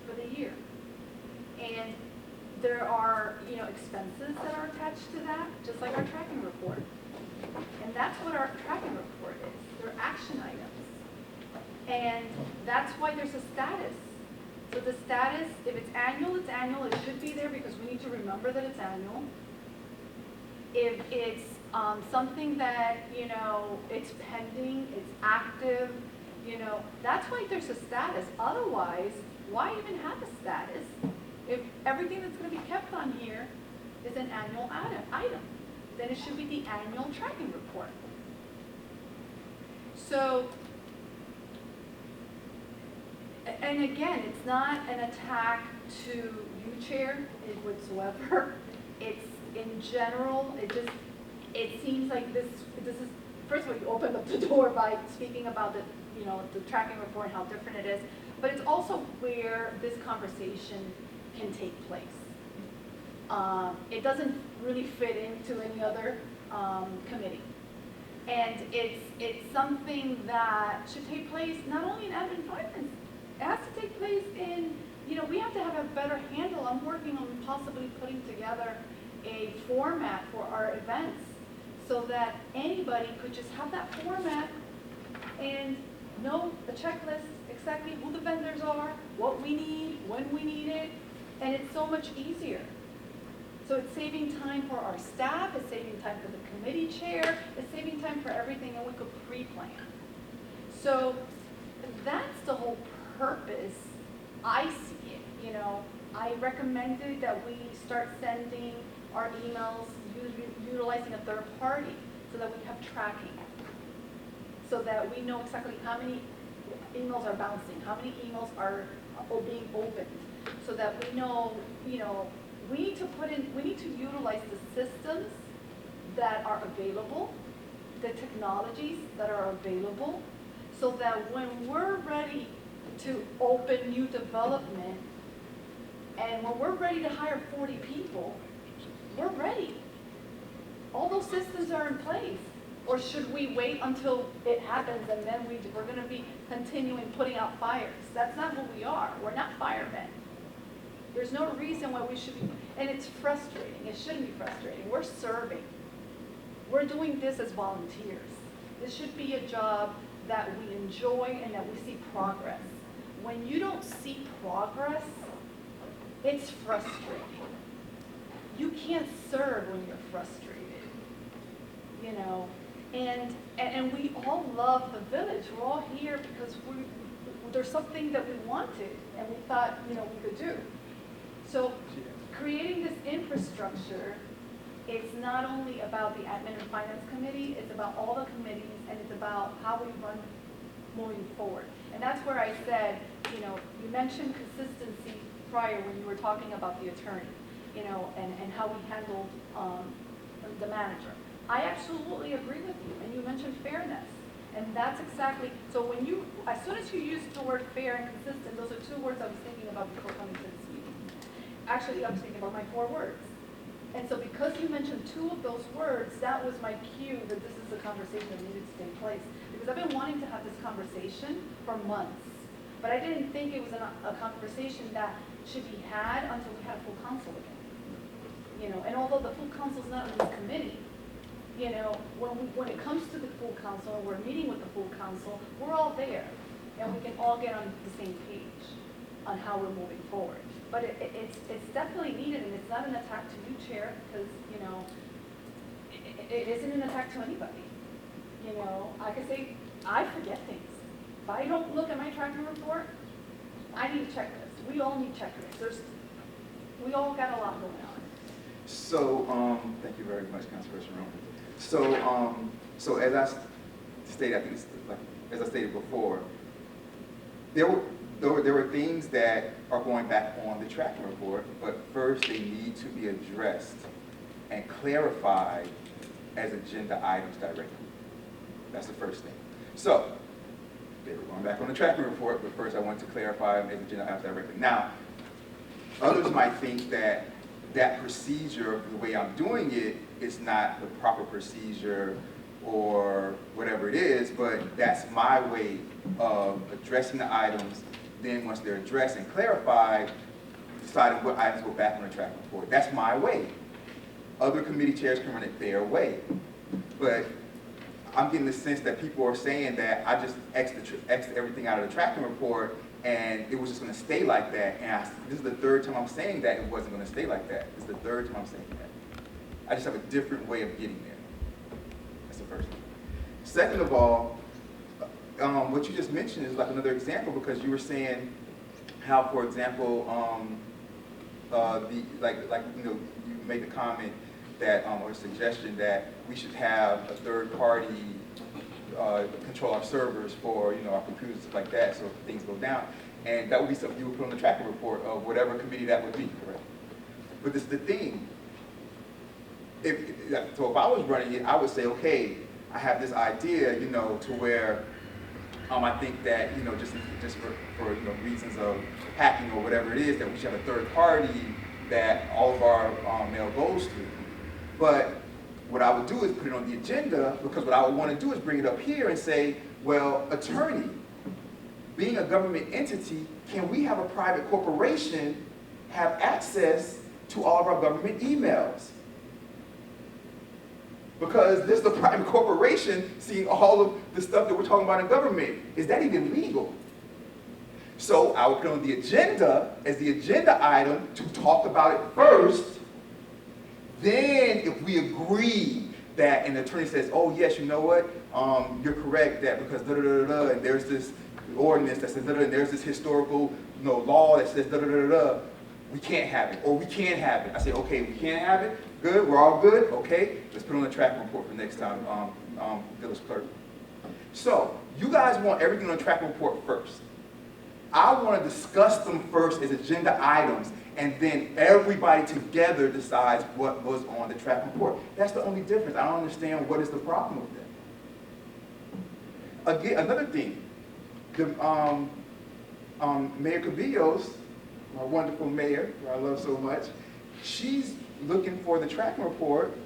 for the year. And there are, expenses that are attached to that, just like our tracking report. And that's what our tracking report is. They're action items. And that's why there's a status. So the status, if it's annual, it's annual. It should be there because we need to remember that it's annual. If it's something that, it's pending, it's active, that's why there's a status. Otherwise, why even have a status if everything that's going to be kept on here is an annual item? Then it should be the annual tracking report. So, and again, it's not an attack to you, Chair, whatsoever. It's in general, it seems like this is, first of all, you opened up the door by speaking about the tracking report and how different it is, but it's also where this conversation can take place. It doesn't really fit into any other committee. And it's something that should take place not only in admin finance, it has to take place in, we have to have a better handle. I'm working on possibly putting together a format for our events so that anybody could just have that format and know a checklist, exactly who the vendors are, what we need, when we need it, and it's so much easier. So it's saving time for our staff, it's saving time for the committee chair, it's saving time for everything, and we could pre-plan. So that's the whole purpose. I see it, I recommended that we start sending our emails utilizing a third party so that we have tracking, so that we know exactly how many emails are bouncing, how many emails are being opened, so that we know, we need to utilize the systems that are available, the technologies that are available, so that when we're ready to open new development, and when we're ready to hire 40 people, we're ready. All those systems are in place. Or should we wait until it happens and then we're going to be continuing putting out fires? That's not who we are. We're not firemen. There's no reason why we should be, and it's frustrating. It shouldn't be frustrating. We're serving. We're doing this as volunteers. This should be a job that we enjoy and that we see progress. When you don't see progress, it's frustrating. You can't serve when you're frustrated, you know? And we all love the village. We're all here because there's something that we wanted and we thought, you know, we could do. So creating this infrastructure, it's not only about the Admin and Finance Committee, it's about all the committees, and it's about how we run moving forward. And that's where I said, you know, you mentioned consistency prior when you were talking about the attorney, you know, and how we handled the manager. I absolutely agree with you, and you mentioned fairness. And that's exactly, so when you, as soon as you used the word fair and consistent, those are two words I was thinking about before coming to this meeting. Actually, I was thinking about my 4 words. And so because you mentioned 2 of those words, that was my cue that this is a conversation that needed to take place. Because I've been wanting to have this conversation for months. But I didn't think it was a conversation that should be had until we had a full council again. You know, and although the full council is not in this committee, you know, when it comes to the full council, and we're meeting with the full council, we're all there. And we can all get on the same page on how we're moving forward. But it's definitely needed, and it's not an attack to you, Chair, because, you know, it isn't an attack to anybody. You know, like I say, I forget things. If I don't look at my tracking report, I need a checklist. We all need checklists. We all got a lot going on. So, thank you very much, Councilperson Roman. So as I stated, I think it's like, as I stated before, there were things that are going back on the tracking report, but first they need to be addressed and clarified as agenda items directly. That's the first thing. So, they were going back on the tracking report, but first I want to clarify them as agenda items directly. Now, others might think that that procedure, the way I'm doing it, is not the proper procedure or whatever it is, but that's my way of addressing the items. Then once they're addressed and clarified, deciding what items go back on the tracking report. That's my way. Other committee chairs can run it their way. But I'm getting the sense that people are saying that I just X'd everything out of the tracking report and it was just going to stay like that. And this is the 3rd time I'm saying that it wasn't going to stay like that. It's the 3rd time I'm saying that. I just have a different way of getting there. That's the first thing. Second of all, what you just mentioned is like another example, because you were saying how, for example, you know, you made the comment that or suggestion that we should have a 3rd party control our servers for, you know, our computers and stuff like that, so if things go down, and that would be something you would put on the tracking report of whatever committee that would be, correct? But this is the thing. So if I was running it, I would say, okay, I have this idea, you know, to where I think that, you know, just for you know, reasons of hacking or whatever it is, that we should have a 3rd party that all of our mail goes to. But what I would do is put it on the agenda, because what I would want to do is bring it up here and say, well, attorney, being a government entity, can we have a private corporation have access to all of our government emails? Because this is the private corporation seeing all of the stuff that we're talking about in government. Is that even legal? So I would put it on the agenda as the agenda item to talk about it first. Then if we agree that, and the attorney says, oh yes, you know what, you're correct that because da-da-da-da-da, and there's this ordinance that says da-da-da, and there's this historical, you know, law that says da-da-da-da-da, we can't have it, or we can have it. I say, okay, we can't have it, good, we're all good, okay, let's put it on the tracking report for next time, village clerk. So, you guys want everything on the tracking report first. I want to discuss them first as agenda items, and then everybody together decides what goes on the tracking report. That's the only difference. I don't understand what is the problem with that. Again, another thing, the, Mayor Cabillos, my wonderful mayor, who I love so much, she's looking for the tracking report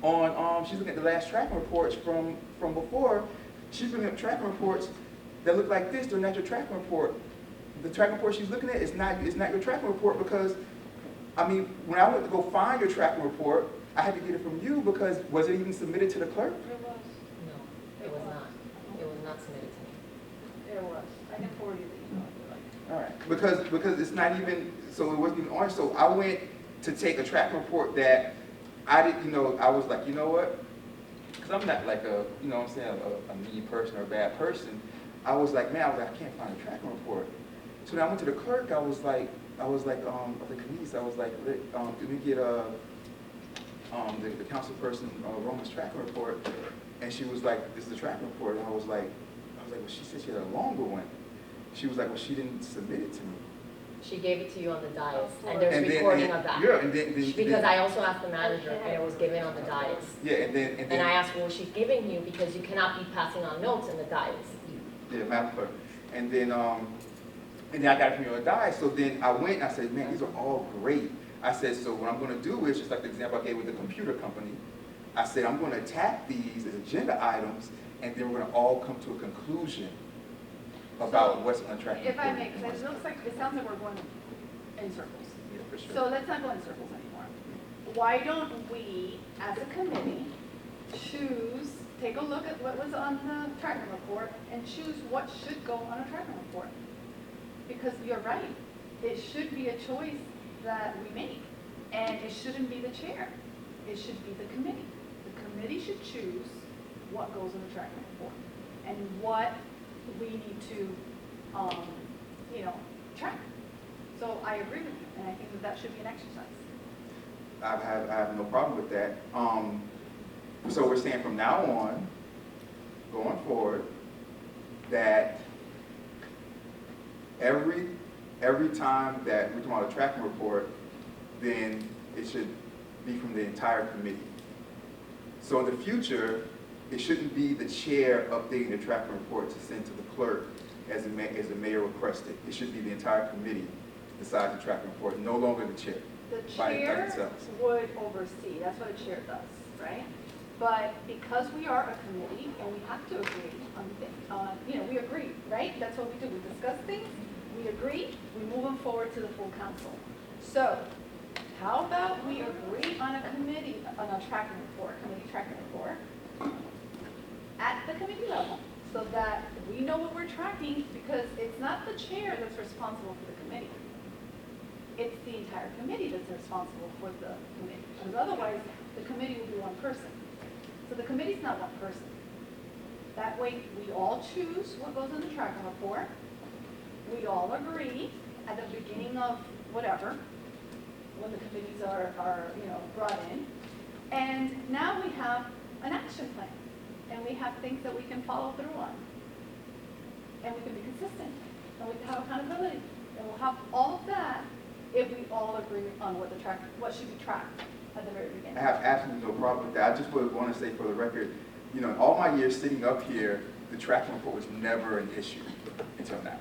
on, she's looking at the last tracking reports from before. She's looking at tracking reports that look like this. They're not your tracking report. The tracking report she's looking at is not your tracking report, because, I mean, when I went to go find your tracking report, I had to get it from you, because was it even submitted to the clerk? It was. No, it was not. It was not submitted to me. It was. I can forward you the email if you like. All right, because it's not even, so it wasn't even on, so I went to take a tracking report that I didn't, you know, I was like, you know what? Because I'm not like a, you know what I'm saying, a mean person or a bad person. I was like, man, I can't find a tracking report. So then I went to the clerk, I was like, of the Kenise, I was like, let me get the council person, Roman's tracking report. And she was like, this is the tracking report. And I was like, well, she said she had a longer one. She was like, well, she didn't submit it to me. She gave it to you on the dais, and And there's then- recording and- of that. Yeah, and then. Because I also asked the manager, and it was given on the dais. Yeah, and then. And I asked, well, she's giving you because you cannot be passing on notes in the dais. Yeah, Madam Clerk. And then I got it from your die. So then I went and I said, man, these are all great. I said, so what I'm going to do is, just like the example I gave with the computer company, I said, I'm going to attack these as agenda items, and then we're going to all come to a conclusion about So, what's on track. If I may, because it sounds like we're going in circles. Yeah, for sure. So let's not go in circles anymore. Why don't we, as a committee, take a look at what was on the tracking report and choose what should go on a tracking report? Because you're right, it should be a choice that we make, and it shouldn't be the chair. It should be the committee. The committee should choose what goes in the tracking report and what we need to, track. So I agree with you, and I think that should be an exercise. I have no problem with that. So we're saying from now on, going forward, that every time that we're talking about a tracking report, then it should be from the entire committee. So in the future, it shouldn't be the chair updating the tracking report to send to the clerk as the mayor requested. It should be the entire committee decides the tracking report, no longer the chair. The By chair themselves. would oversee, that's what a chair does, right? But because we are a committee and we have to agree on things, we agree, right? That's what we do, we discuss things, we agree, we move them forward to the full council. So, how about we agree on a committee, on a tracking report, committee tracking report, at the committee level, so that we know what we're tracking, because it's not the chair that's responsible for the committee. It's the entire committee that's responsible for the committee, because otherwise, the committee will be one person. So the committee's not one person. That way, we all choose what goes in the tracking report. We all agree at the beginning of whatever, when the committees are brought in. And now we have an action plan, and we have things that we can follow through on. And we can be consistent, and we can have accountability. And we'll have all of that if we all agree on what should be tracked at the very beginning. I have absolutely no problem with that. I just would want to say for the record, in all my years sitting up here, the tracking report was never an issue until now.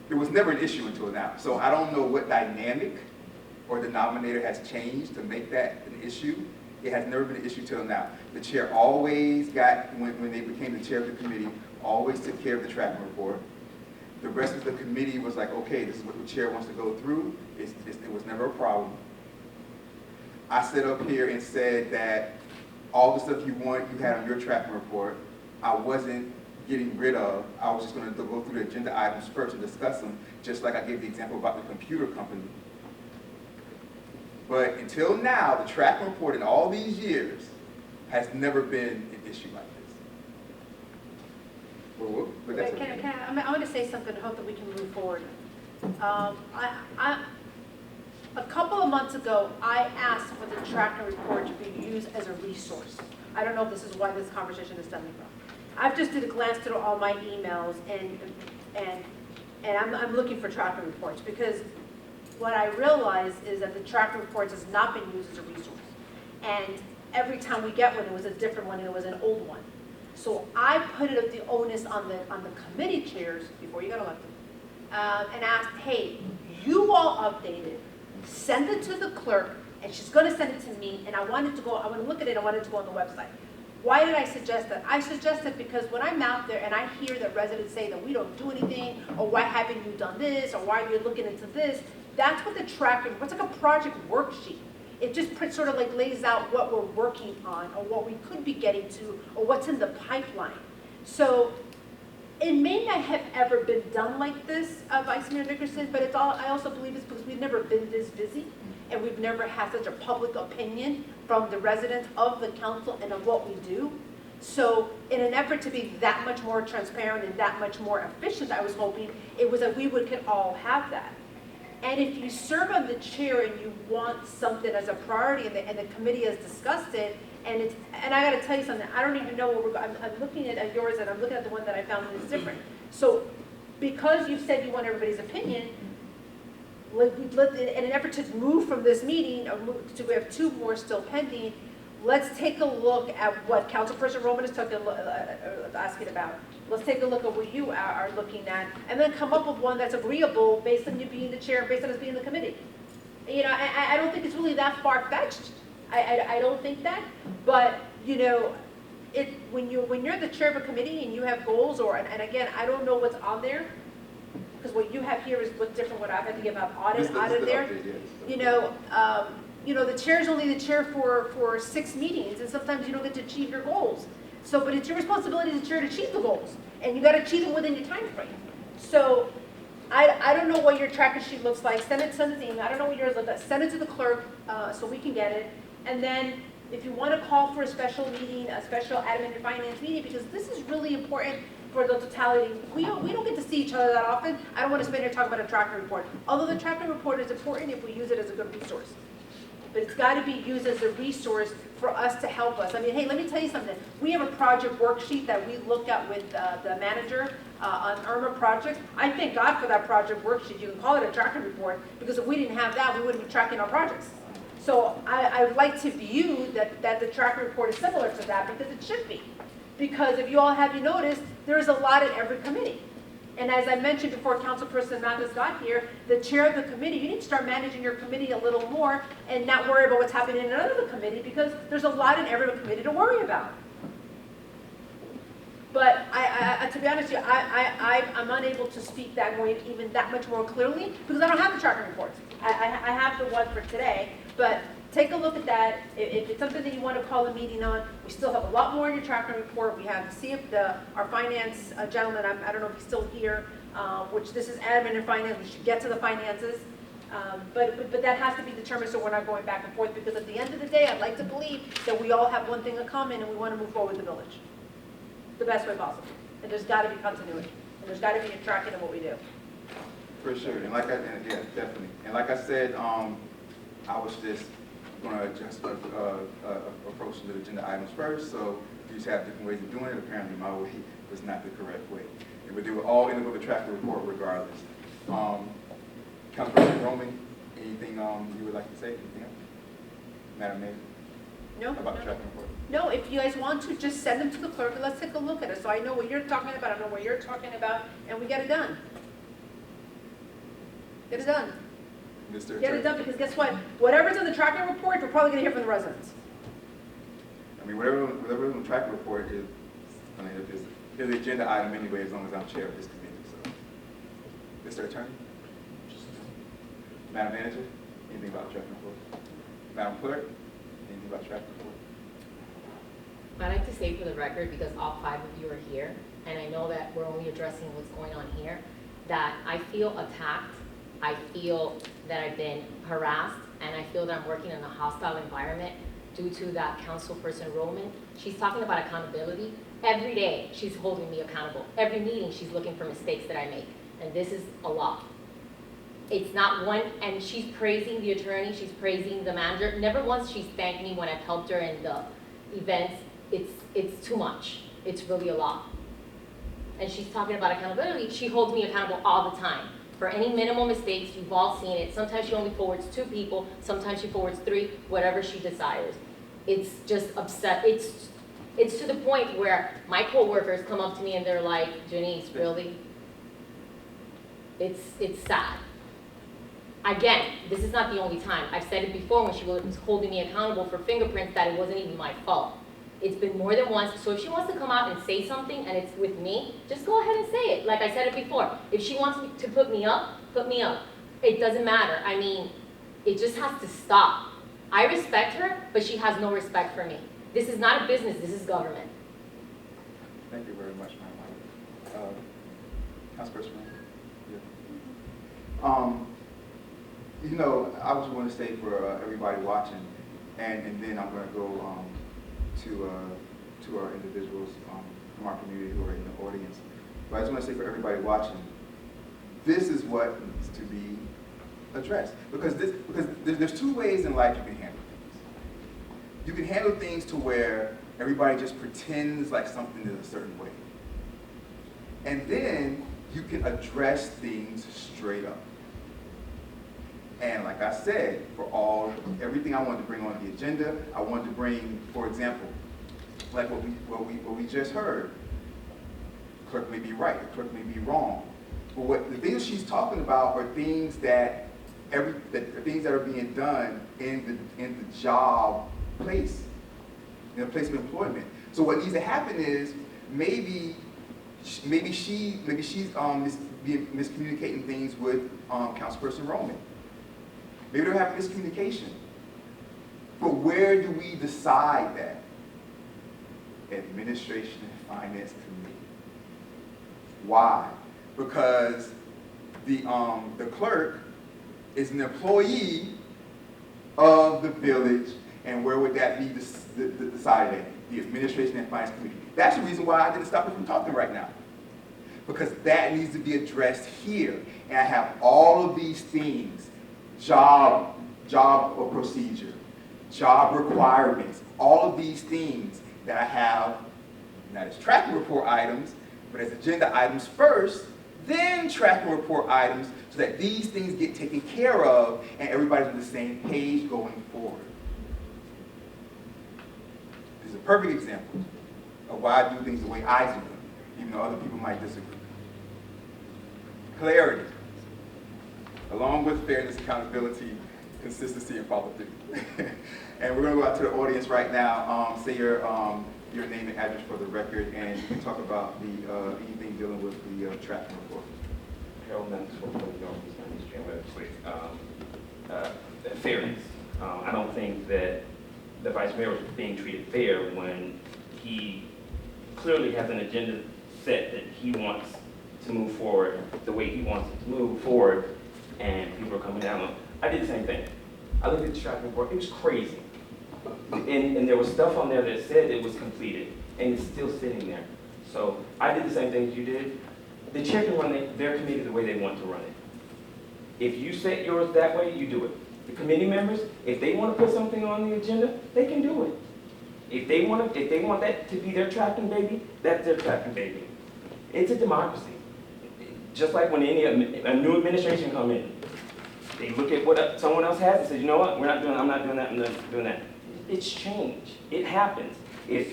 It was never an issue until now. So I don't know what dynamic or denominator has changed to make that an issue. It has never been an issue till now. The chair always when they became the chair of the committee, always took care of the tracking report. The rest of the committee was like, okay, this is what the chair wants to go through. It was never a problem. I stood up here and said that all the stuff you had on your tracking report, I wasn't getting rid of. I was just going to go through the agenda items first and discuss them, just like I gave the example about the computer company. But until now, the tracking report in all these years has never been an issue like this. But that's okay. I want to say something, I hope that we can move forward. A couple of months ago, I asked for the tracking report to be used as a resource. I don't know if this is why this conversation is stemming from. I've just did a glance through all my emails and I'm looking for tracking reports, because what I realized is that the tracking reports has not been used as a resource. And every time we get one, it was a different one and it was an old one. So I put it the onus on the committee chairs before you got elected, and asked, hey, you all update it, send it to the clerk, and she's going to send it to me, and I want to look at it, I want it to go on the website. Why did I suggest that? I suggested because when I'm out there and I hear that residents say that we don't do anything, or why haven't you done this, or why are you looking into this, that's what the tracking, it's like a project worksheet. It just sort of like lays out what we're working on, or what we could be getting to, or what's in the pipeline. So it may not have ever been done like this, Vice Mayor Nickerson, but I also believe it's because we've never been this busy, and we've never had such a public opinion from the residents of the council and of what we do. So in an effort to be that much more transparent and that much more efficient, I was hoping it was that we could all have that. And if you serve on the chair and you want something as a priority and the committee has discussed it, and I gotta tell you something, I don't even know where I'm looking at yours and I'm looking at the one that I found that is different. So because you said you want everybody's opinion, in an effort to move from this meeting, we have 2 more still pending, let's take a look at what Councilperson Roman is asking about. Let's take a look at what you are looking at, and then come up with one that's agreeable based on you being the chair, based on us being the committee. You know, I don't think it's really that far-fetched. I don't think that, but you know, when you're the chair of a committee and you have goals, and again, I don't know what's on there, because what you have here is what's different. What I've had to give out out of there. Update, yes. You know, the chair is only the chair for 6 meetings, and sometimes you don't get to achieve your goals. So, but it's your responsibility as the chair to achieve the goals, and you got to achieve them within your time frame. So, I don't know what your tracker sheet looks like. Send it to me. I don't know what yours looks like. Send it to the clerk so we can get it. And then, if you want to call for a special meeting, a special admin and finance meeting, because this is really important for the totality. We don't get to see each other that often. I don't want to spend here talking about a tracker report. Although the tracker report is important if we use it as a good resource. But it's got to be used as a resource for us to help us. I mean, hey, let me tell you something. We have a project worksheet that we look at with the manager on IRMA projects. I thank God for that project worksheet. You can call it a tracking report, because if we didn't have that, we wouldn't be tracking our projects. So I would like to view that the tracking report is similar to that, because it should be. Because if you all have noticed, there's a lot in every committee. And as I mentioned before Councilperson Mathis got here, the chair of the committee, you need to start managing your committee a little more and not worry about what's happening in another committee, because there's a lot in every committee to worry about. But to be honest with you, I'm unable to speak that way even that much more clearly, because I don't have the tracking reports. I have the one for today, but take a look at that. If it's something that you want to call a meeting on, we still have a lot more in your tracking report. We have our finance gentleman, I don't know if he's still here, which this is admin and finance. We should get to the finances. But that has to be determined, so we're not going back and forth, because at the end of the day, I'd like to believe that we all have one thing in common, and we want to move forward the village the best way possible. And there's got to be continuity, and there's got to be a tracking of what we do. For sure, and yeah, definitely. And like I said, I was just going to adjust approach the agenda items first, so you just have different ways of doing it. Apparently my way was not the correct way. But they were all in with the tracking report regardless. Councilperson Roman, anything you would like to say? Anything else? Madam Mayor? No? About the tracking report? No, if you guys want to, just send them to the clerk and let's take a look at it. So I know what you're talking about, I know what you're talking about, and we get it done. Get it done. Mr. Get it done, because guess what? Whatever's in the tracking report, we're probably going to hear from the residents. I mean, whatever the tracking report is, I mean, it's the agenda item anyway, as long as I'm chair of this committee. So, Mr. Attorney? Madam Manager, anything about the tracking report? Madam Clerk, anything about the tracking report? I'd like to say for the record, because all 5 of you are here, and I know that we're only addressing what's going on here, that I feel attacked, I feel that I've been harassed, and I feel that I'm working in a hostile environment due to that Councilperson Roman. She's talking about accountability. Every day, she's holding me accountable. Every meeting, she's looking for mistakes that I make, and this is a lot. It's not one, and she's praising the attorney, she's praising the manager. Never once she's thanked me when I've helped her in the events. It's too much. It's really a lot. And she's talking about accountability. She holds me accountable all the time. For any minimal mistakes, you've all seen it. Sometimes she only forwards 2 people, sometimes she forwards 3, whatever she desires. It's just upset. It's to the point where my coworkers come up to me and they're like, Janice, really? It's sad. Again, this is not the only time. I've said it before when she was holding me accountable for fingerprints that it wasn't even my fault. It's been more than once. So if she wants to come out and say something and it's with me, just go ahead and say it. Like I said it before. If she wants me to put me up, put me up. It doesn't matter. I mean, it just has to stop. I respect her, but she has no respect for me. This is not a business. This is government. Thank you very much, Councilperson Rand? Yeah. You know, I just want to say for everybody watching, and then I'm going to go to our individuals from our community who are in the audience. But I just want to say for everybody watching, this is what needs to be addressed. Because there's two ways in life you can handle things. You can handle things to where everybody just pretends like something is a certain way. And then you can address things straight up. And like I said, for everything I wanted to bring on the agenda, I wanted to bring, for example, like what we just heard. The clerk may be right, the clerk may be wrong. But the things she's talking about are things that things that are being done in the job place, in the place of employment. So what needs to happen is maybe she's miscommunicating things with Councilperson Roman. Maybe they're having miscommunication. But where do we decide that? Administration and Finance Committee. Why? Because the clerk is an employee of the village, and where would that be decided at? The Administration and Finance Committee. That's the reason why I didn't stop her from talking right now. Because that needs to be addressed here. And I have all of these things, job procedure, job requirements, all of these things that I have, not as tracking report items, but as agenda items first, then tracking report items, so that these things get taken care of and everybody's on the same page going forward. This is a perfect example of why I do things the way I do them, even though other people might disagree. Clarity, along with fairness, accountability, consistency, and follow-through. And we're going to go out to the audience right now. Say your name and address for the record, and you can talk about anything dealing with the tracking report. Harold Maxwell from the Northeast Stream. Fairness. I don't think that the vice mayor was being treated fair when he clearly has an agenda set that he wants to move forward the way he wants it to move forward, and people are coming down on it. I did the same thing. I looked at the tracking report. It was crazy. And there was stuff on there that said it was completed, and it's still sitting there. So I did the same thing as you did. The chair can run their committee the way they want to run it. If you set yours that way, you do it. The committee members, if they want to put something on the agenda, they can do it. If they want that to be their tracking baby, that's their tracking baby. It's a democracy. Just like when a new administration come in, they look at what someone else has and say, you know what, I'm not doing that, I'm not doing that. It's change. It happens. If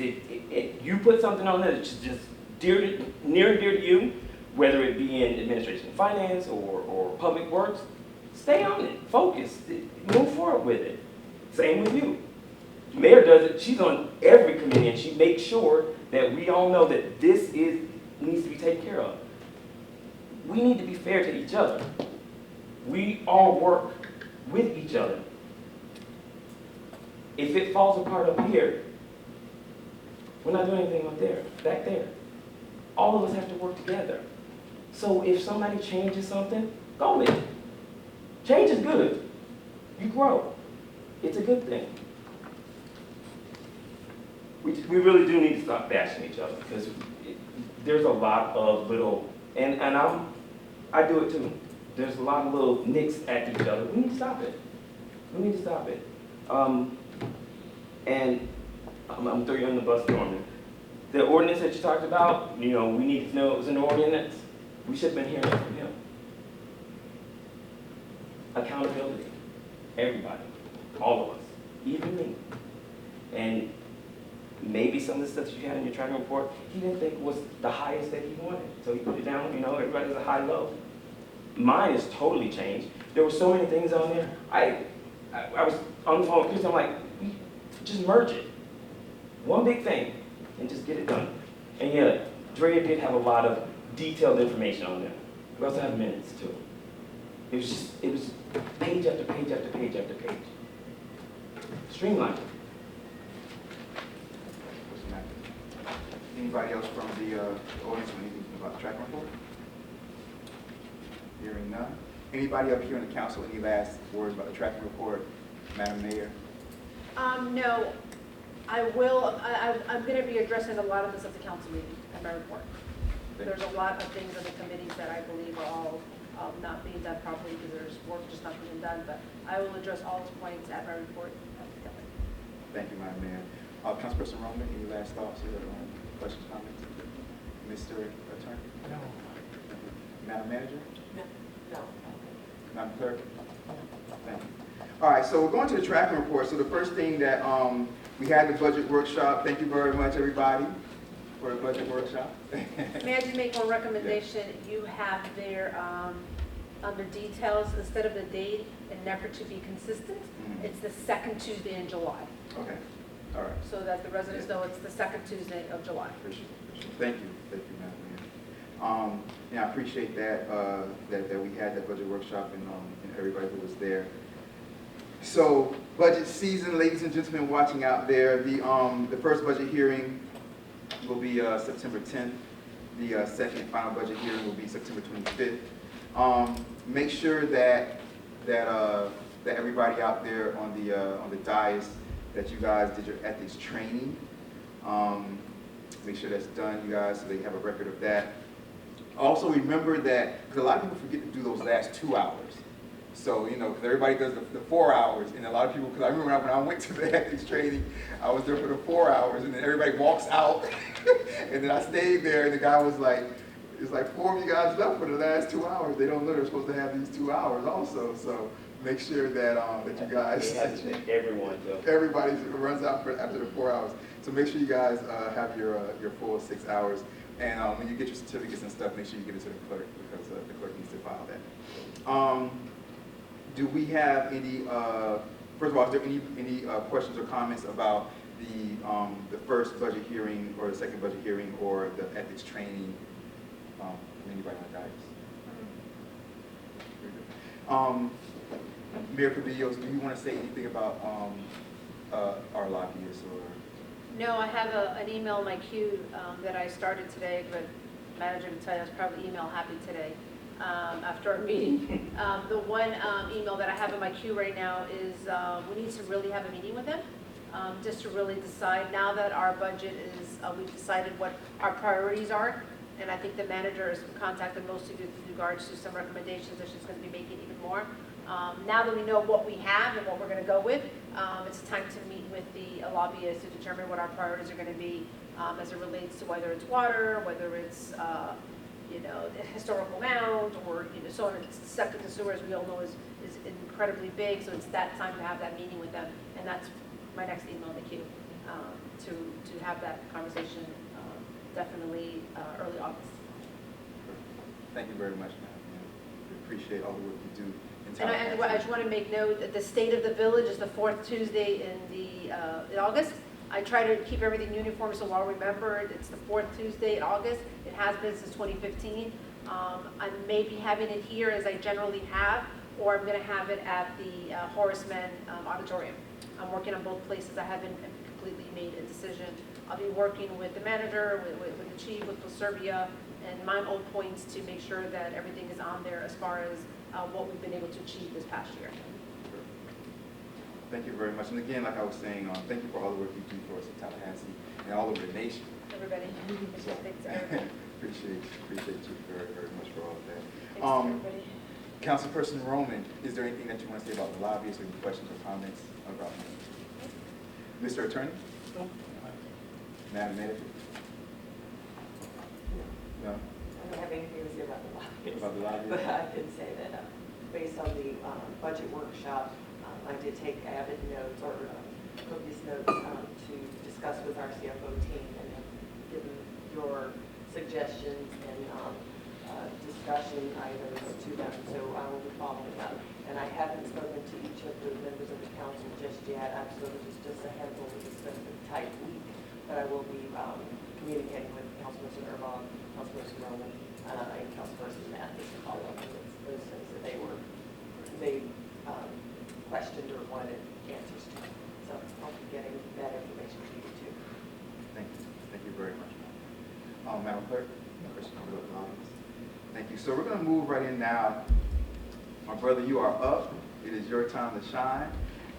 you put something on there that's just near and dear to you, whether it be in administration and finance or public works, stay on it, focus, move forward with it. Same with you. Mayor does it, she's on every committee, and she makes sure that we all know that this needs to be taken care of. We need to be fair to each other. We all work with each other. If it falls apart up here, we're not doing anything back there. All of us have to work together. So if somebody changes something, go with it. Change is good. You grow. It's a good thing. We really do need to stop bashing each other, because there's a lot of little, and I do it too. There's a lot of little nicks at each other. We need to stop it. We need to stop it. And I'm throwing you on the bus, Norman. The ordinance that you talked about, we need to know it was an ordinance. We should have been hearing that from him. Accountability. Everybody. All of us. Even me. And maybe some of the stuff that you had in your tracking report, he didn't think was the highest that he wanted. So he put it down, everybody has a high low. Mine is totally changed. There were so many things on there. I was on the phone with Chris, I'm like, just merge it. One big thing, and just get it done. And yeah, Drea did have a lot of detailed information on there. We also have minutes too. It was page after page after page after page. Streamlined. Anybody else from the audience with anything about the tracking report? Hearing none. Anybody up here in the council, any last words about the tracking report? Madam Mayor? No, I will, I'm going to be addressing a lot of this at the council meeting in my report. There's a lot of things in the committees that I believe are all not being done properly because there's work just not being done, but I will address all those points at my report at the company. Thank you, Madam Mayor. Councilperson Roman, any last thoughts or questions, comments? Mr. Attorney? No. Madam Manager? No. Madam Clerk? Thank you. All right, so we're going to the tracking report. So the first thing that we had the budget workshop. Thank you very much, everybody, for the budget workshop. May I just make one recommendation? You have there, under details, instead of the date, in an effort to be consistent, it's the second Tuesday in July, Okay, all right. so that the residents know it's the second Tuesday of July. Appreciate it. Thank you, Madam Mayor. Yeah, I appreciate that, that we had that budget workshop and everybody who was there. So, budget season, ladies and gentlemen watching out there, the first budget hearing will be September 10th. The second and final budget hearing will be September 25th. Make sure that everybody out there on the dais, that you guys did your ethics training. Make sure that's done, you guys, so they have a record of that. Also remember that, because a lot of people forget to do those last 2 hours. So, you know, because everybody does the 4 hours, and a lot of people, because I remember when I went to the ethics training, I was there for the 4 hours, and then everybody walks out, and then I stayed there, and the guy was like, it's like 4 of you guys left for the last 2 hours. They don't know they're supposed to have these 2 hours also, so make sure that that you guys, Everyone, though. everybody runs out after the 4 hours. So make sure you guys have your full 6 hours. And when you get your certificates and stuff, make sure you give it to the clerk, because the clerk needs to file that. Do we have any, first of all, is there any questions or comments about the first budget hearing or the second budget hearing or the ethics training from anybody on the dais? Mayor Cabillos, do you want to say anything about our lobbyists or? No, I have an email in my queue that I started today, but manager can tell you I was probably email happy today after our meeting. The one email that I have in my queue right now is we need to really have a meeting with them just to really decide, now that our budget is, we've decided what our priorities are, and I think the manager has contacted most of you with regards to some recommendations that she's going to be making even more. Now that we know what we have and what we're going to go with, it's time to meet with the lobbyists to determine what our priorities are going to be as it relates to whether it's water, whether it's you know, the historical mound, or you know, so on. Septic and sewer, as we all know, is incredibly big. So it's that time to have that meeting with them, and that's my next email in the queue to have that conversation. Definitely early August. Thank you very much, ma'am. We appreciate all the work you do. And I just want to make note that the State of the Village is the fourth Tuesday in August. I try to keep everything uniform so I'll remember it. It's the fourth Tuesday in August. It has been since 2015. I may be having it here as I generally have, or I'm going to have it at the Horace Mann Auditorium. I'm working on both places. I haven't completely made a decision. I'll be working with the manager, with the chief, with Serbia, and my own points to make sure that everything is on there as far as what we've been able to achieve this past year. Thank you very much. And again, like I was saying, thank you for all the work you do for us in Tallahassee and all over the nation. Everybody, So, thanks to everybody. appreciate you very, very much for all of that. Thanks to everybody. Councilperson Roman, is there anything that you want to say about the lobbyists, or any questions or comments about them? Mr. Attorney? No. Madam Manager? No? I don't have anything to say about the lobbyists. About the lobbyists? But I can say that based on the budget workshop, I did take avid notes or copious notes to discuss with our CFO team and have given your suggestions and discussion items to them. So I will be following up. And I haven't spoken to each of the members of the council just yet. I've spoken to just a handful of it's been a tight week. But I will be communicating with Councilperson Ervon, Councilperson Roman, and Councilperson Mathis to follow up on those things that they questioned or wanted answers to. So I'll be getting that information to you too. Thank you. Thank you very much. Madam Clerk? Thank you. So we're gonna move right in now. My brother, you are up. It is your time to shine.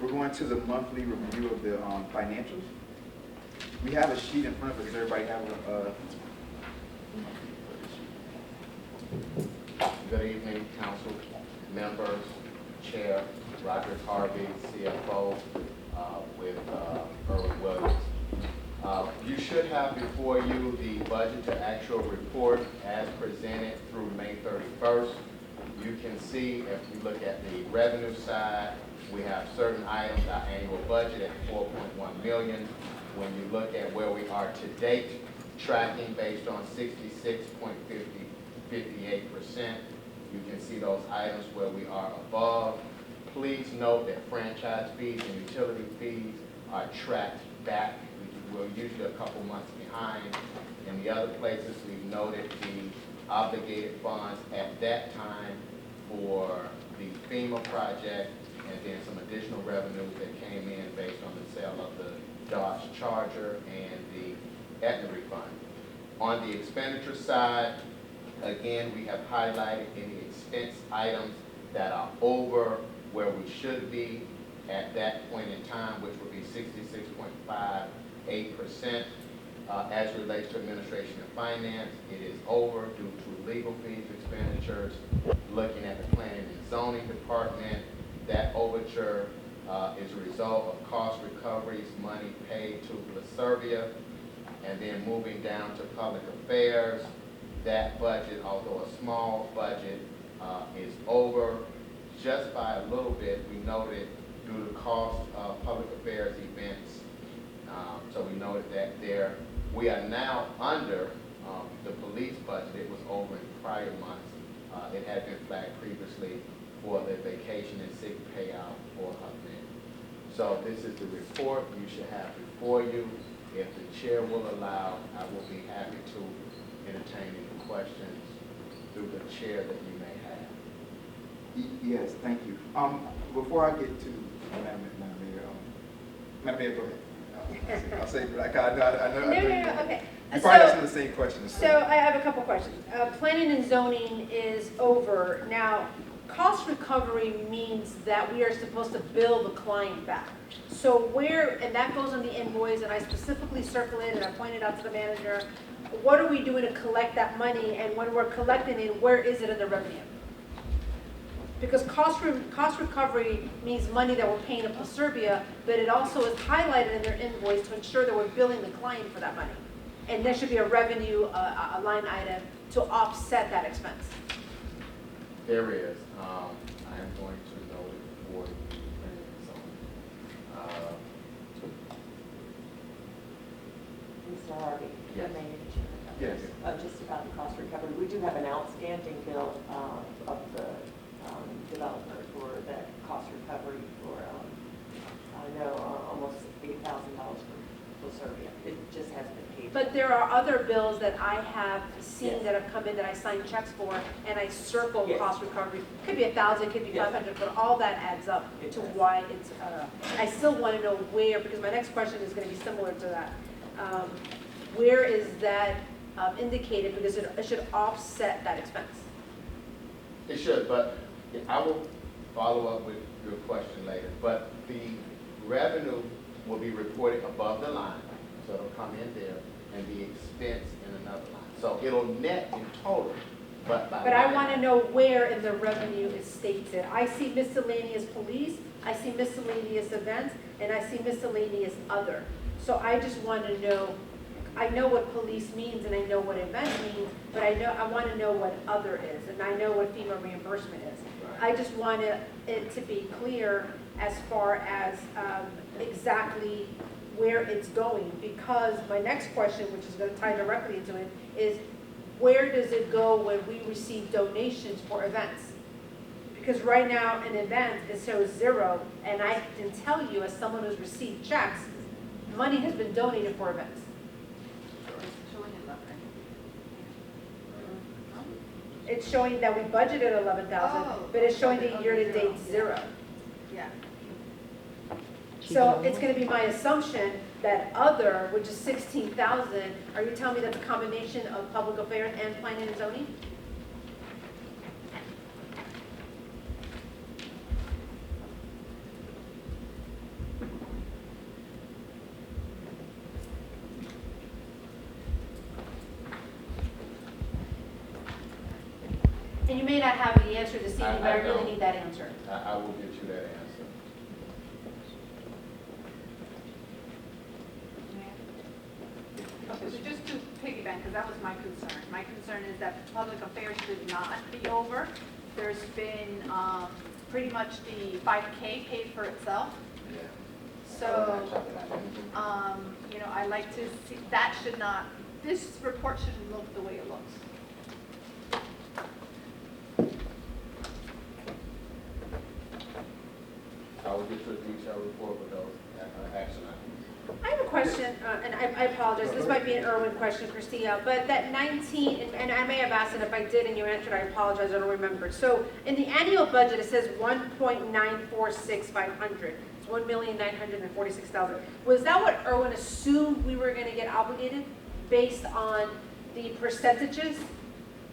We're going to the monthly review of the financials. We have a sheet in front of us. Does everybody have a? Good evening, council members, Chair Roger Harvey, CFO, with Earl Williams. You should have before you the budget to actual report as presented through May 31st. You can see if you look at the revenue side, we have certain items, our annual budget at 4.1 million. When you look at where we are to date, tracking based on 66.58%, you can see those items where we are above. Please note that franchise fees and utility fees are tracked back. We're usually a couple months behind. In the other places, we've noted the obligated funds at that time for the FEMA project, and then some additional revenues that came in based on the sale of the Dodge Charger and the Aetna refund. On the expenditure side, again, we have highlighted any expense items that are over where we should be at that point in time, which would be 66.58%. As relates to administration and finance, it is over due to legal fees expenditures. Looking at the planning and zoning department, that overture is a result of cost recoveries, money paid to Laservia. And then moving down to public affairs, that budget, although a small budget, is over just by a little bit. We noted due to cost of public affairs events. So we noted that there. We are now under the police budget. It was over in prior months. It had been flagged previously for the vacation and sick payout for men. So this is the report you should have before you. If the chair will allow, I will be happy to entertain any questions through the chair that you may have. Yes, thank you. Before I get to Madam Mayor, go ahead. I'll say, like, I know. No, okay. You probably have some of the same questions. So I have a couple questions. Planning and zoning is over. Now, cost recovery means that we are supposed to bill the client back. So where, and that goes on the invoice, and I specifically circulated, I pointed out to the manager, what are we doing to collect that money, and when we're collecting it, where is it in the revenue? Because cost recovery means money that we're paying to Laservia, but it also is highlighted in their invoice to ensure that we're billing the client for that money. And there should be a revenue, a line item to offset that expense. There is. I am going to note it for you. Mr. Harvey, Yes. Yes. Just about the cost recovery, we do have an outstanding bill of the developer for that cost recovery for, I know, almost $8,000 for Laservia. It just hasn't been paid. But there are other bills that I have seen Yes. that have come in that I signed checks for, and I circle Yes. cost recovery. Could be 1,000, could be Yes. 500, but all that adds up It to does. why it's, I still want to know where, because my next question is going to be similar to that. Where is that indicated, because it should offset that expense? It should, but I will follow up with your question later. But the revenue will be reported above the line, so it'll come in there, and the expense in another line. So it'll net in total, but by But I line want to item. know where in the revenue it states it. I see miscellaneous police, I see miscellaneous events, and I see miscellaneous other. So I just want to know, I know what police means and I know what event means, but I want to know what other is, and I know what FEMA reimbursement is. I just want it to be clear as far as exactly where it's going, because my next question, which is going to tie directly into it, is where does it go when we receive donations for events? Because right now, an event, it shows 0, and I can tell you, as someone who's received checks, money has been donated for events. It's showing that we budgeted 11,000, Oh, but it's showing okay, the okay, year-to-date 0. 0. Yeah. So it's gonna be my assumption that other, which is 16,000, are you telling me that's a combination of public affairs and planning and zoning? And you may not have the answer this evening, but I really don't. need that answer. I will get you that answer. Okay, so just to piggyback, because that was my concern. My concern is that public affairs should not be over. There's been pretty much the 5K paid for itself. Yeah. So, you know, I like to see, that should not, this report shouldn't look the way it looks. I will get you a detailed report with those action items. I have a question, and I apologize, this might be an Irwin question, Christia, but that 19, and I may have asked it, if I did and you answered, I apologize, I don't remember. So in the annual budget, it says 1.946500. It's 1,946,000. Was that what Irwin assumed we were gonna get obligated based on the percentages?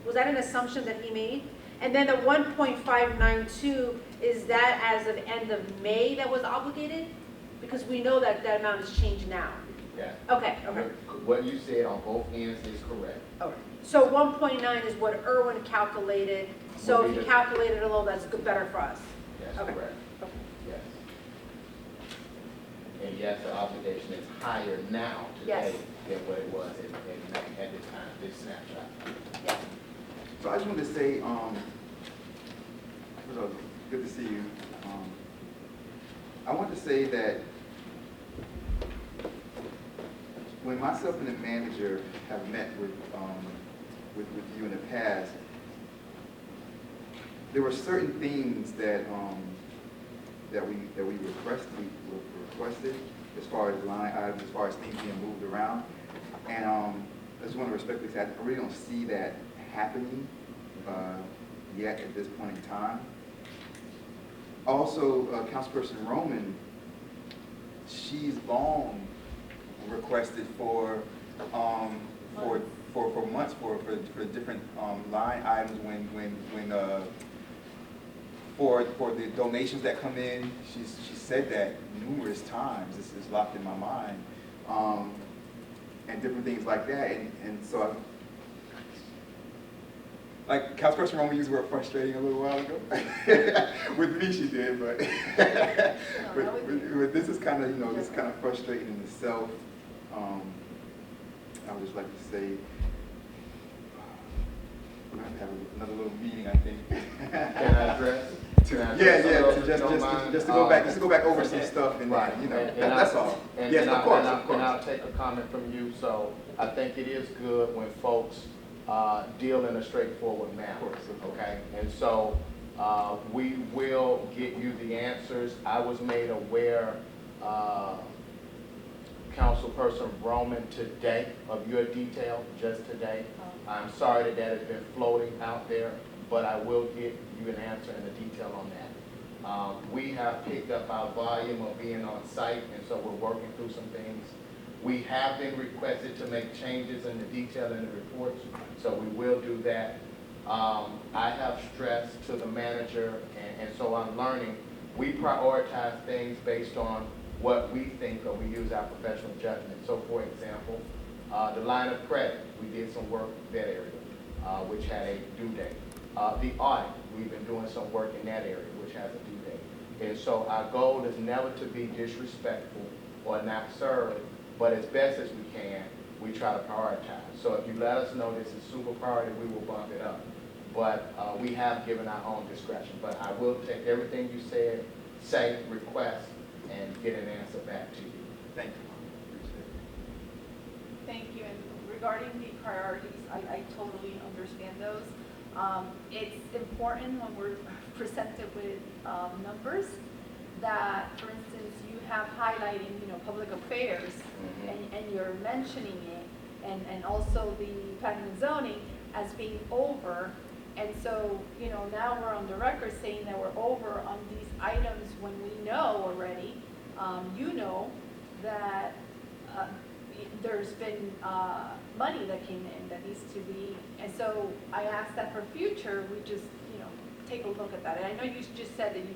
Was that an assumption that he made? And then the 1.592, is that as of end of May that was obligated? Because we know that that amount has changed now. Yeah. Okay, okay. What you said on both ends is correct. Okay. So 1.9 is what Irwin calculated, so if you calculated a little, that's good, better for us. That's Okay. correct. Okay. Yes. And yes, the obligation is higher now Yes. today than what it was at this time, this snapshot. Yes. So I just wanted to say, first of all, good to see you. I want to say that when myself and the manager have met with you in the past, there were certain things that that we requested as far as line items, as far as things being moved around, and I just want to respectfully say I really don't see that happening yet at this point in time. Also, Councilperson Roman, she's long requested for months for different line items for the donations that come in. She said that numerous times. This is locked in my mind, and different things like that. And so, like Councilperson Roman used the word frustrating a little while ago. With me, she did, but but this is kind of, you know, this is kind of frustrating in itself. I would just like to say, we're going to have another little meeting, I think. Can I address? Just to go back over some stuff and Right. you know, And that's all. Yes, of course, of course. And I'll take a comment from you. So I think it is good when folks deal in a straightforward manner. Of course. Okay? And so we will get you the answers. I was made aware, Councilperson Roman, today of your detail, just today. I'm sorry that has been floating out there, but I will get you an answer and a detail on that. We have picked up our volume of being on site, and so we're working through some things. We have been requested to make changes in the detail in the reports, so we will do that. I have stressed to the manager, and so I'm learning, we prioritize things based on what we think, or we use our professional judgment. So for example, the line of credit, we did some work in that area, which had a due date. The audit, we've been doing some work in that area, which has a due date. And so our goal is never to be disrespectful or not serve, but as best as we can, we try to prioritize. So if you let us know this is super priority, we will bump it up. But we have given our own discretion. But I will take everything you said, say, request, and get an answer back to you. Thank you. Appreciate it. Thank you, and regarding the priorities, I totally understand those. It's important when we're presented with numbers that, for instance, you have highlighting, you know, public affairs, and you're mentioning it, and also the planning and zoning as being over. And so, you know, now we're on the record saying that we're over on these items when we know already, you know, that there's been money that came in that needs to be, and so I asked that for future, we just, you know, take a look at that. And I know you just said that you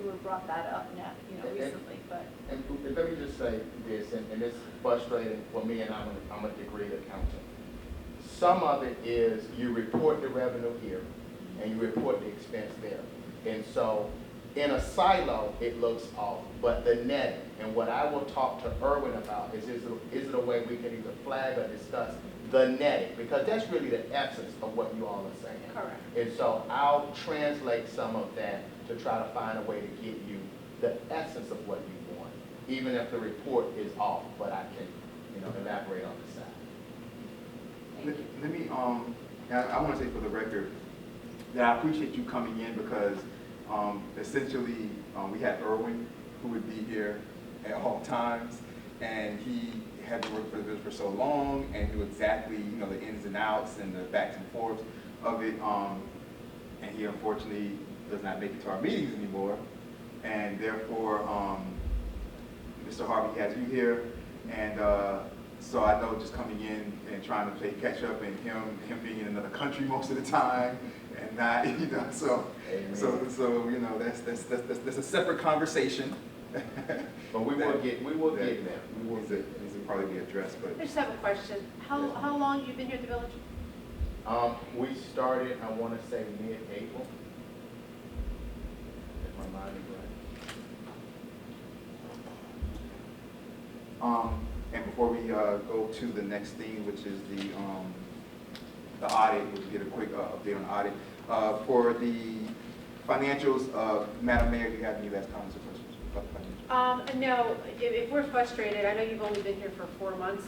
were brought that up now, you know, recently, but. And let me just say this, and it's frustrating for me, and I'm a degree accountant. Some of it is you report the revenue here, and you report the expense there. And so in a silo, it looks off, but the net, and what I will talk to Erwin about is it a way we can either flag or discuss the netting, because that's really the essence of what you all are saying. Correct. And so I'll translate some of that to try to find a way to get you the essence of what you want, even if the report is off, but I can, elaborate on the side. Let me, I want to say for the record that I appreciate you coming in because essentially we had Erwin who would be here at all times, and he had been working for the business for so long and knew exactly, the ins and outs and the backs and forths of it. And he unfortunately does not make it to our meetings anymore. And therefore, Mr. Harvey has you here. And so I know just coming in and trying to play catch up and him being in another country most of the time and not, so that's a separate conversation. But we will get there. We will Needs to probably be addressed, but. I just have a question. How long you been here at the village? We started, I want to say mid-April. If my mind is right. And before we go to the next thing, which is the audit, we'll get a quick update on the audit. For the financials, Madam Mayor, do you have any last comments or questions about the financials? No, if we're frustrated, I know you've only been here for 4 months,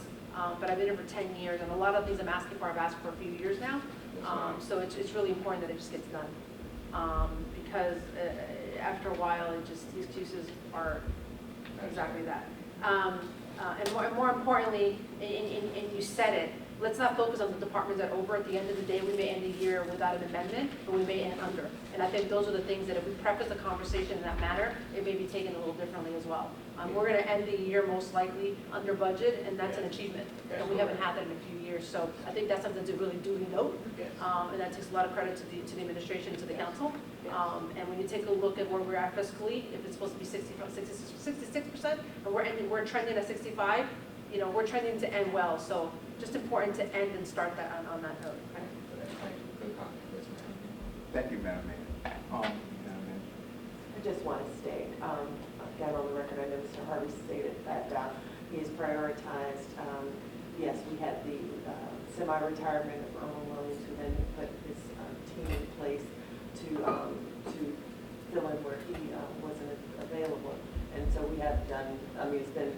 but I've been here for 10 years, and a lot of things I'm asking for, I've asked for a few years now. So it's really important that it just gets done. Because after a while, the excuses are exactly that. And more importantly, and you said it, let's not focus on the departments that are over. At the end of the day, we may end the year without an amendment, but we may end under. And I think those are the things that if we preface the conversation in that manner, it may be taken a little differently as well. We're going to end the year most likely under budget, and that's an achievement. And we haven't had that in a few years. So I think that's something to really duly note. And that takes a lot of credit to the administration, to the council. And when you take a look at where we're at fiscally, if it's supposed to be 66%, and we're trending at 65, we're trending to end well. So just important to end and start that on that note. Thank you for that. Thank you. Good comment. Yes, ma'am. Thank you, Madam Mayor. Madam Mayor. I just want to state, again, on the record, I know Mr. Harvey stated that he has prioritized, yes, we had the semi-retirement of Earl Williams, who then put his team in place to fill in where he wasn't available. And so we have done, it's been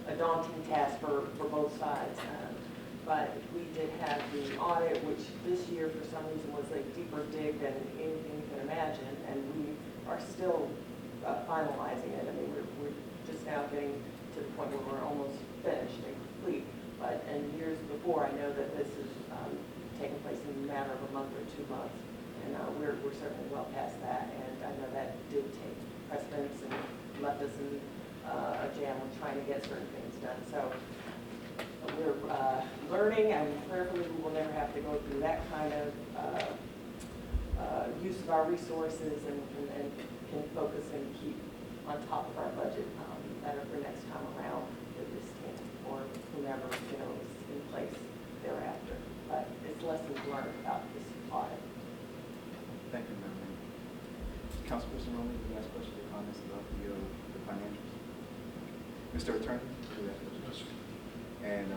a daunting task for both sides. But we did have the audit, which this year for some reason was a deeper dig than anything you can imagine, and we are still finalizing it. We're just now getting to the point where we're almost finished and complete. But in years before, I know that this is taking place in a matter of a month or 2 months, and we're certainly well past that. And I know that did take precedence and left us in a jam of trying to get certain things done. So we're learning, and prayerfully we will never have to go through that kind of use of our resources, and can focus and keep on top of our budget better for next time around with this team or whomever is in place thereafter. But it's lessons learned about this audit. Thank you, Madam Mayor. Councilperson Rowley, the last question or comments about the financials? Mr. Attorney, the last question. And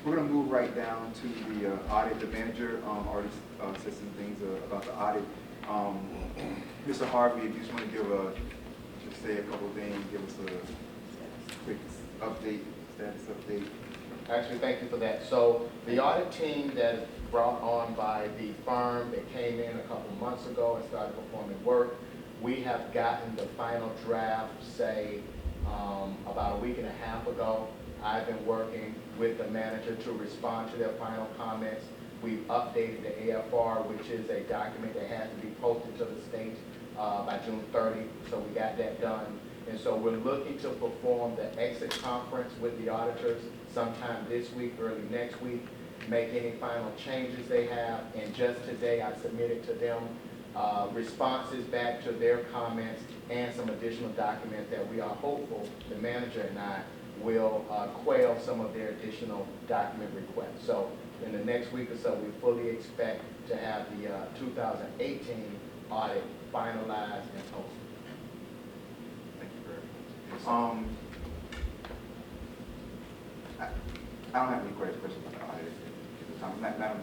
we're going to move right down to the audit. The manager already said some things about the audit. Mr. Harvey, if you just want to just say a couple of things, give us a quick update, status update. Actually, thank you for that. So the audit team that is brought on by the firm that came in a couple months ago and started performing work, we have gotten the final draft, say, about a week and a half ago. I've been working with the manager to respond to their final comments. We've updated the AFR, which is a document that has to be posted to the state by June 30, so we got that done. And so we're looking to perform the exit conference with the auditors sometime this week, early next week, make any final changes they have. And just today, I submitted to them responses back to their comments and some additional documents that we are hopeful, the manager and I, will quell some of their additional document requests. So in the next week or so, we fully expect to have the 2018 audit finalized and posted. Thank you very much. I don't have any questions about the audit at the time. Madam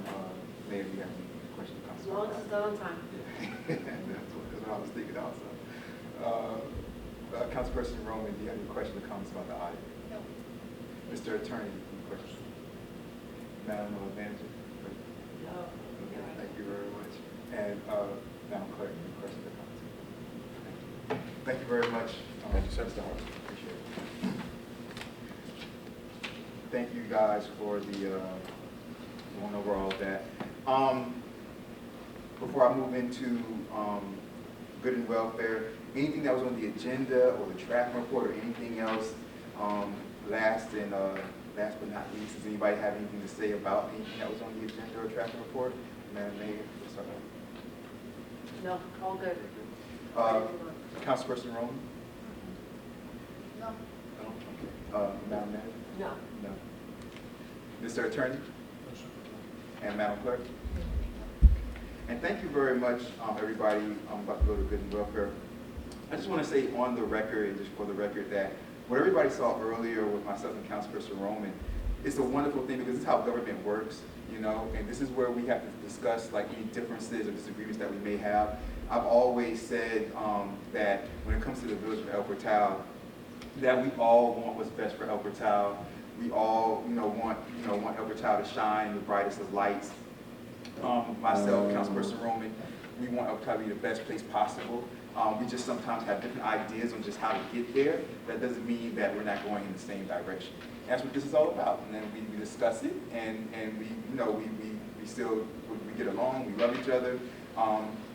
Mayor, do you have any questions? As long as it's done on time. Yeah. That's what I was thinking also. Councilperson Roman, do you have any questions or comments about the audit? No. Mr. Attorney, any questions? Madam Manager? No. Okay, thank you very much. And Madam Clerk, any questions or comments? Thank you very much. Thank you, sir. Mr. Hart, appreciate it. Thank you guys for the going over all of that. Before I move into good and welfare, anything that was on the agenda or the traffic report or anything else, last but not least, does anybody have anything to say about anything that was on the agenda or traffic report? Madam Mayor, sorry. No, all good. Councilperson Roman? No. Madam Manager? No. No. Mr. Attorney? And Madam Clerk? And thank you very much, everybody. I'm about to go to good and welfare. I just want to say on the record, and just for the record, that what everybody saw earlier with myself and Councilperson Roman, it's a wonderful thing because this is how government works, you know, and this is where we have to discuss like any differences or disagreements that we may have. I've always said that when it comes to the village of El Portal, that we all want what's best for El Portal. We all, want El Portal to shine the brightest of lights. Myself, Councilperson Roman, we want El Portal to be the best place possible. We just sometimes have different ideas on just how to get there. That doesn't mean that we're not going in the same direction. That's what this is all about. And then we discuss it, and we still get along. We love each other.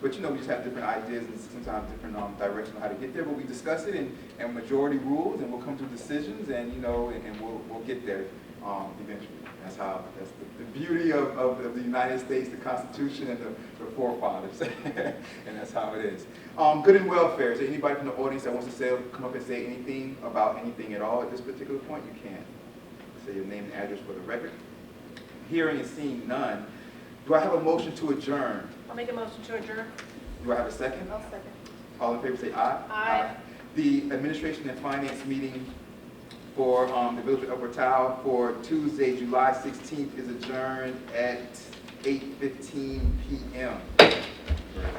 But we just have different ideas and sometimes different directions on how to get there. But we discuss it, and majority rules, and we'll come to decisions, and we'll get there eventually. That's the beauty of the United States, the Constitution, and the forefathers, and that's how it is. Good and welfare. Is there anybody from the audience that wants to come up and say anything about anything at all at this particular point? You can. Say your name and address for the record. Hearing and seeing none. Do I have a motion to adjourn? I'll make a motion to adjourn. Do I have a second? I'll second. All in favor say aye. Aye. The Administration and Finance meeting for the Village of El Portal for Tuesday, July 16th is adjourned at 8:15 p.m.